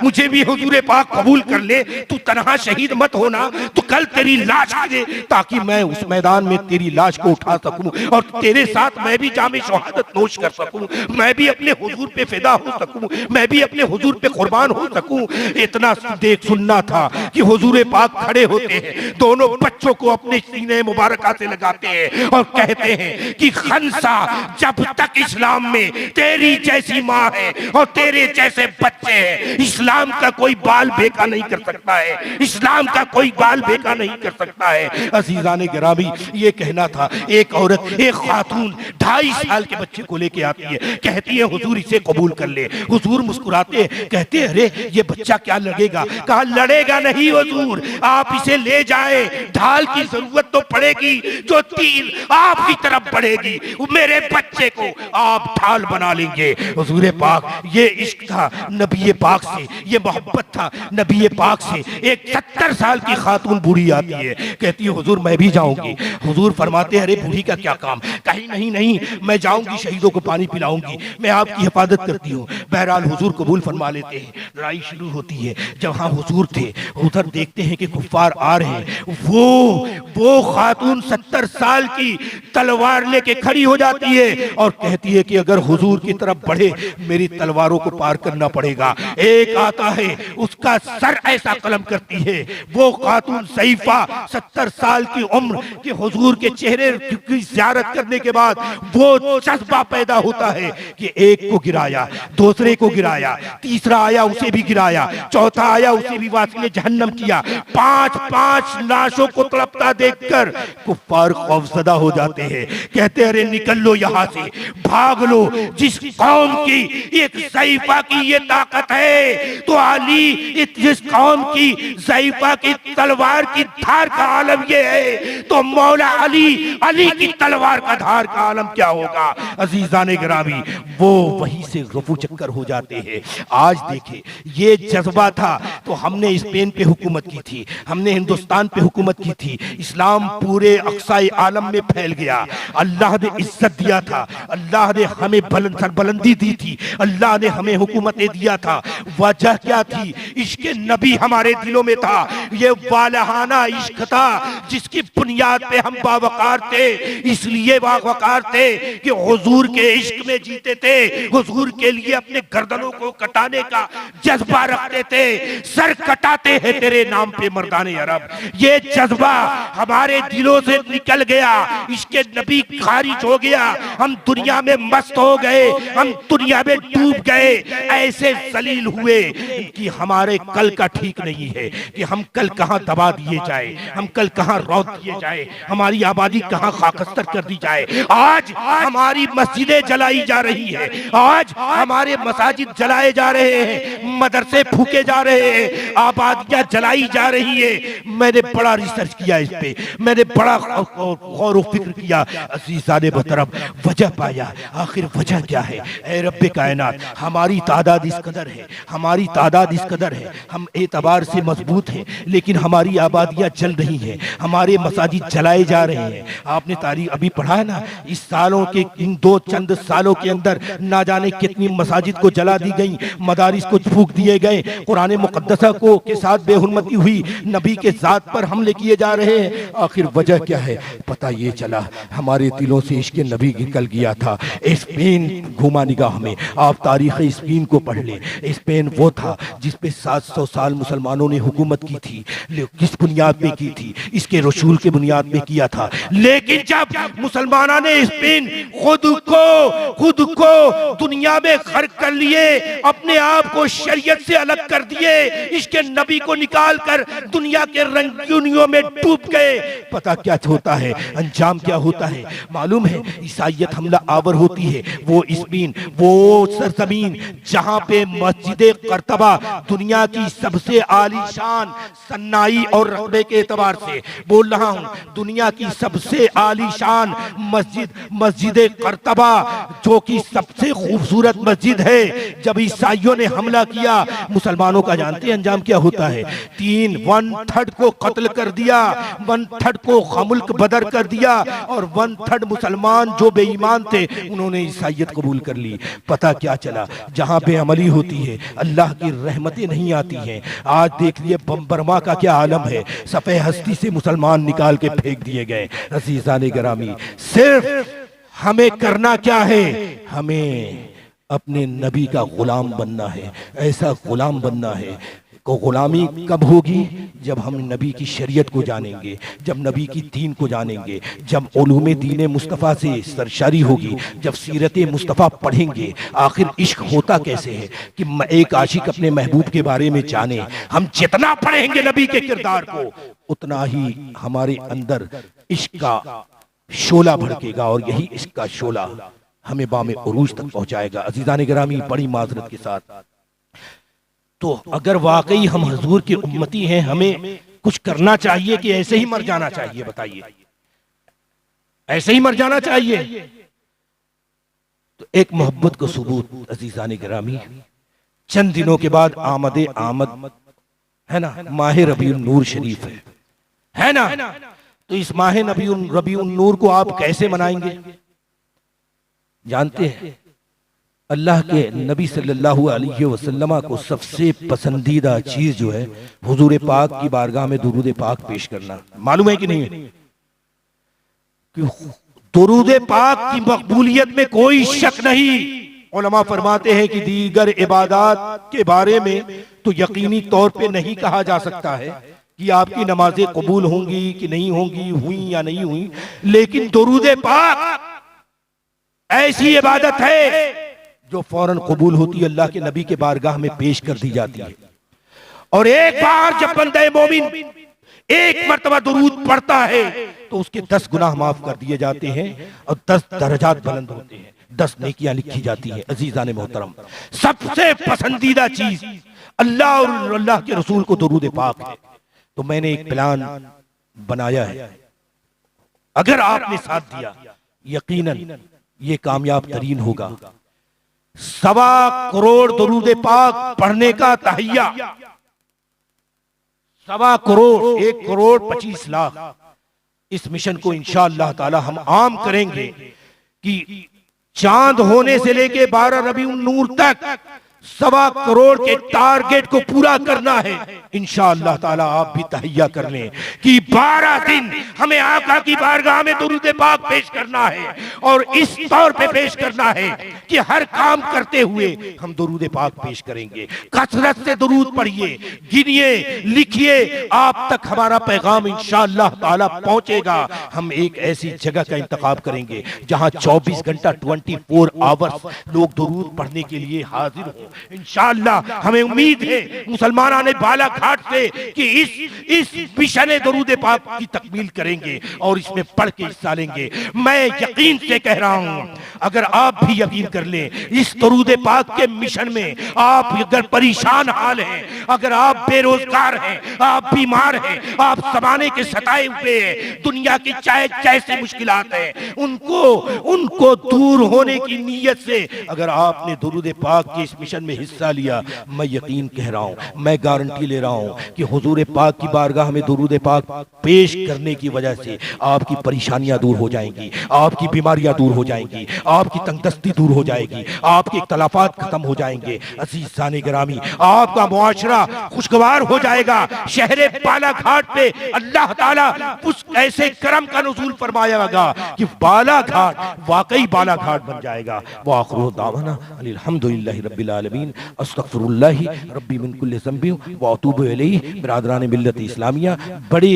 मुझे भी हुजूर पाक कबूल कर ले। तू तनहा शहीद मत होना, तो कल तेरी लाश आ दे ताकि मैं उस मैदान में तेरी लाश को उठा सकूं और तेरे साथ मैं भी जामे शहादत नोश कर सकूं, मैं भी अपने हुजूर पे फिदा हो सकूं, मैं भी अपने हुजूर पे कुर्बान हो सकूं। इतना देख सुनना था कि हुजूर पाक खड़े होते हैं, दोनों बच्चों को अपने सीने मुबारका से लगाते हैं और कहते हैं कि खंसा जब तक इस्लाम में तेरी जैसी माँ है और तेरे जैसे बच्चे हैं, इस्लाम का कोई बाल बेका नहीं कर सकता है, इस्लाम का कोई बाल बेका नहीं कर सकता है। अजीजान गिरामी ये कहना था। एक औरत, एक खातून 2.5 साल के बच्चे को लेके आती है, कहती है हुजूर इसे कबूल कर ले। हुजूर मुस्कुराते कहते हैं अरे ये बच्चा क्या लगेगा? कहा लड़ेगा नहीं हुजूर, आप इसे ले जाए, ढाल की जरूरत तो पड़ेगी, जो तीर आपकी तरफ बढ़ेगी मेरे बच्चे को आप ढाल बना लेंगे। हुजूर पाक ये इश्क था नबी पाक से, ये मोहब्बत था नबी पाक से। एक 70 साल की खातून बूढ़ी आती है, कहती है हुजूर मैं भी जाऊंगी। हुजूर फरमाते हैं अरे बूढ़ी का क्या काम? कहीं नहीं मैं जाऊंगी, शहीदों को पानी पिलाऊंगी, मैं आपकी हिफाजत करती हूँ। बहरहाल हुजूर कबूल फरमा लेते हैं। लड़ाई शुरू होती है। जहाँ हुजूर थे उधर देखते हैं कि कुफ्फार आ रहे हैं। वो खातून 70 साल की तलवार लेके खड़ी हो जाती है और कहती है कि अगर हुजूर की तरफ बढ़े मेरी तलवारों को पार करना पड़ेगा। एक आता है उसका सर ऐसा कलम करती है। वो खातून सईफा 70 साल की उम्र के हुजूर के चेहरे की ज़ियारत करने के बाद वो जज्बा पैदा होता है कि एक को गिराया, दूसरे को गिराया, तीसरा आया उसे भी गिराया, चौथा आया उसे भी वासिले जहन्नम किया। 5 लाशों को तड़पता देखकर कुफ्फार खौफजदा हो जाते हैं। कहते अरे निकल लो यहाँ से, भाग लो। जिस कौम की एक सईफा की ये ताकत है तो अली, जिस कौम की सईफा की तलवार की धार का आलम ये है तो मौला अली की तलवार का धार का आलम क्या होगा? अजीजान गिरामी वो वहीं से रफू चक्कर हो जाते हैं। आज देखे ये जज्बा था तो हमने स्पेन पे हुकूमत की थी, हमने हिंदुस्तान पे हुकूमत की थी, इस्लाम पूरे अक्साई आलम में फैल गया। अल्लाह ने इज्जत दिया था, अल्लाह ने हमें सरबलंदी दी थी, अल्लाह ने हमें हुकूमतें दिया था। वजह क्या थी? इश्क नबी हमारे दिलों में था, ये वालहाना इश्क था जिसकी बुनियाद पे हम बावकार थे। इसलिए बावकार थे कि हुजूर के इश्क में जीते थे, हुजूर के लिए अपने गर्दनों को कटाने का जज्बा रखते थे। सर कटाते हैं तेरे नाम पे मर्दाने अरब, ये जज्बा हमारे दिलों से निकल गया, इसके नबी खारिज हो गया, हम दुनिया में मस्त हो गए, हम दुनिया में डूब गए, ऐसे जलील हुए कि हमारे कल का ठीक नहीं है कि हम कल कहां दबा दिए जाए, हम कल कहां रौंद दिए जाए, हमारी आबादी कहां खाकस्तर कर दी जाए। आज हमारी मस्जिदें जलाई जा रही है, आज हमारे मसाजिद जलाए जा रहे हैं, मदरसे फूके जा रहे हैं, आबादियां जलाई जा रही है। मैंने बड़ा रिसर्च किया इस पे, मैंने बड़ा गौर व फिक्र किया अज़ीज़ाने मोहतरम, वजह पाया। आखिर वजह क्या है? ऐ रब्बे कायनात, हमारी तादाद इस कदर है, हमारी तादाद इस कदर है, हम एतबार से मजबूत हैं, लेकिन हमारी आबादियां जल रही हैं, हमारे मसाजिद जलाए जा रहे हैं। आपने तारीख अभी पढ़ा है ना, इस सालों के इन दो चंद सालों के अंदर ना जाने कितनी मसाजिद को जला दी गई, मदारिस को फूंक दिए गए, कुरान मुकद्दसा को के साथ बेहुरमती हुई, नबी के जात पर हमले किए जा रहे हैं। आखिर वजह क्या है? पता ये चला हमारे दिलों से इश्क नबी निकल गया था। स्पेन घुमा निगाह में, आप तारीख स्पेन को पढ़ ले। स्पेन वो था जिस पे 700 साल मुसलमानों ने हुकूमत की थी। किस बुनियाद पे की थी? इसके रसूल के बुनियाद पे किया था। लेकिन जब मुसलमानों ने स्पेन खुद को दुनिया में खर्च कर लिए, अपने आप को शरीयत से अलग कर दिए, इसके नबी को निकाल कर दुनिया के रंगीनियों में डूब गए। पता क्या होता है? अंजाम क्या होता है मालूम है? ईसाइयत हमला आवर होती है। वो स्पेन, वो सरजमीन जहां पे मस्जिद कर्तबा दुनिया की सबसे आलीशान सन्नाई और रकबे के एतबार से बोल रहा हूं, दुनिया की सबसे आलीशान मस्जिद कर्तबा जो कि सबसे खूबसूरत मस्जिद है, जब ईसाइयों ने हमला किया, मुसलमानों का जानते हैं अंजाम क्या होता है? 1/3 को कत्ल कर दिया, 1/3 को खमुल्क बदर कर दिया, और 1/3 मुसलमान जो बेईमान थे उन्होंने ईसाइयत कबूल कर ली। पता क्या चला? जहां बेअमली होती है अल्लाह की रहमतें नहीं आती हैं। आज देख लिए बर्मा का क्या आलम है, सफ़े हस्ती से मुसलमान निकाल के फेंक दिए गए। अज़ीज़ाने गिरामी, सिर्फ हमें करना क्या है? हमें अपने नबी का गुलाम बनना है। ऐसा गुलाम बनना है को गुलामी कब होगी? जब हम नबी की शरीयत को जानेंगे, जब नबी की दीन को जानेंगे, जब उलूमे दीन मुस्तफ़ा से सरशारी होगी, जब सीरत मुस्तफ़ा पढ़ेंगे। आखिर इश्क होता कैसे है कि एक आशिक अपने महबूब के बारे में जाने। हम जितना पढ़ेंगे नबी के किरदार को, उतना ही हमारे अंदर इश्क का शोला भड़केगा, और यही इश्क का शोला हमें बामे उरूज तक पहुंचाएगा। अज़ीज़ाने गिरामी, बड़ी माजरत के साथ, तो अगर वाकई हम हुजूर के उम्मती हैं, हमें कुछ करना चाहिए कि ऐसे ही मर जाना चाहिए? बताइए, ऐसे ही मर जाना चाहिए? तो एक मोहब्बत को सबूत अज़ीज़ाने गिरामी, चंद दिनों के बाद आमद है ना, माह रबीउन नूर शरीफ है ना। तो इस माह रबीउन नूर को आप कैसे मनाएंगे? जानते हैं, अल्लाह के नबी सल्लल्लाहु अलैहि वसल्लम को सबसे पसंदीदा चीज जो है हुजूर पाक की बारगाह में दुरूद पाक पेश करना। मालूम है कि नहीं? कि दुरूद पाक की मकबूलियत में कोई शक नहीं। उलमा फरमाते हैं कि दीगर इबादत के बारे में तो यकीनी तौर पे नहीं कहा जा सकता है कि आपकी नमाजें कबूल होंगी कि नहीं होंगी, हुई या नहीं हुई, लेकिन दुरूद पाक ऐसी इबादत है जो फौरन कबूल होती है, अल्लाह के नबी के बारगाह में पेश कर दी जाती है। और एक बार जब बंदे मोमिन एक मर्तबा दुरूद पढ़ता है तो उसके 10 गुनाह माफ कर दिए जाते हैं और 10 दर्जात बुलंद होते हैं, 10 नेकियां लिखी जाती हैं। अजीजान मोहतरम, सबसे पसंदीदा चीज अल्लाह और अल्लाह के रसूल को दुरूद पाक है। तो मैंने एक प्लान बनाया है, अगर आपने साथ दिया यकीनन ये कामयाब तरीन होगा। 1.25 करोड़ दुरूद पाक पढ़ने का तहैया, 1.25 करोड़, 1 करोड़ 25 लाख। इस मिशन को इंशाअल्लाह ताला हम आम करेंगे कि चांद होने से लेके 12 रबीउन नूर तक 1.25 करोड़ के टारगेट को पूरा करना है। इंशाअल्लाह ताला आप भी तहैया कर लें कि 12 दिन हमें आका की बारगाह में दुरूद पाक पेश करना है, और इस तौर पे पेश करना है कि हर काम करते हुए हम दुरूद पाक पेश करेंगे। कसरत से दुरूद पढ़िए, गिनिए, लिखिए, आप तक हमारा पैगाम इंशाअल्लाह ताला पहुंचेगा। हम एक ऐसी जगह का इंतखाब करेंगे जहां 24 घंटा 24 आवर्स लोग दुरूद पढ़ने के लिए हाजिर हो। इंशाअल्लाह हमें उम्मीद है मुसलमाना ने बालाघाट से कि इस मिशन दुरूद पाक की तकमील करेंगे और इसमें पढ़ के हिस्सा लेंगे। मैं यकीन से कह रहा हूं, अगर आप भी यकीन कर लें, इस दुरूद पाक के मिशन में आप अगर परेशान हाल हैं, अगर आप बेरोजगार हैं, आप बीमार हैं, आप जमाने के सताए हुए हैं, दुनिया की चाहे जैसी मुश्किलात हैं, उनको दूर होने की नीयत से अगर आपने दुरूद पाक के इस मिशन में हिस्सा लिया, मैं यकीन कह रहा हूं, मैं गारंटी ले रहा हूं कि हुजूर पाक की बारगाह में दुरूद पाक पेश करने की वजह से आपकी परेशानियां दूर हो जाएंगी, आपकी बीमारियां दूर हो जाएंगी, आपकी तंगदस्ती दूर हो जाएगी, आपके इख्तलाफात खत्म हो जाएंगे। अज़ीज़ान गिरामी, आपका मुआशरा खुशगवार हो जाएगा। शहरे बालाघाट पे अल्लाह ताला उस ऐसे करम का नुज़ूल फरमाएगा कि बालाघाट वाकई बालाघाट बन जाएगा। व आखिरु दावाना अल्हम्दुलिल्लाहि रब्बिल आलमीन, अस्तगफिरुल्लाहि रब्बी मिन कुल्लि ज़ंबि व अतूबु इलैहि। बिरादरान मिल्लत इस्लामिया, बड़े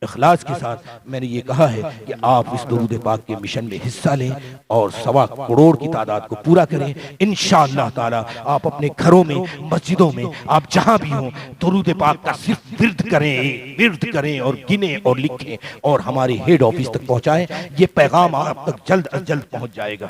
इखलास के साथ मैंने ये कहा है कि आप इस दुरूद पाक के मिशन में हिस्सा लें और 1.25 करोड़ की तादाद को पूरा करें। इंशाअल्लाह ताला आप अपने घरों में, मस्जिदों में, आप जहां भी हों, दुरूद पाक का सिर्फ विर्द करें और गिने और लिखें और हमारे हेड ऑफिस तक पहुंचाएं। ये पैगाम आप तक जल्द अज जल्द पहुंच जाएगा।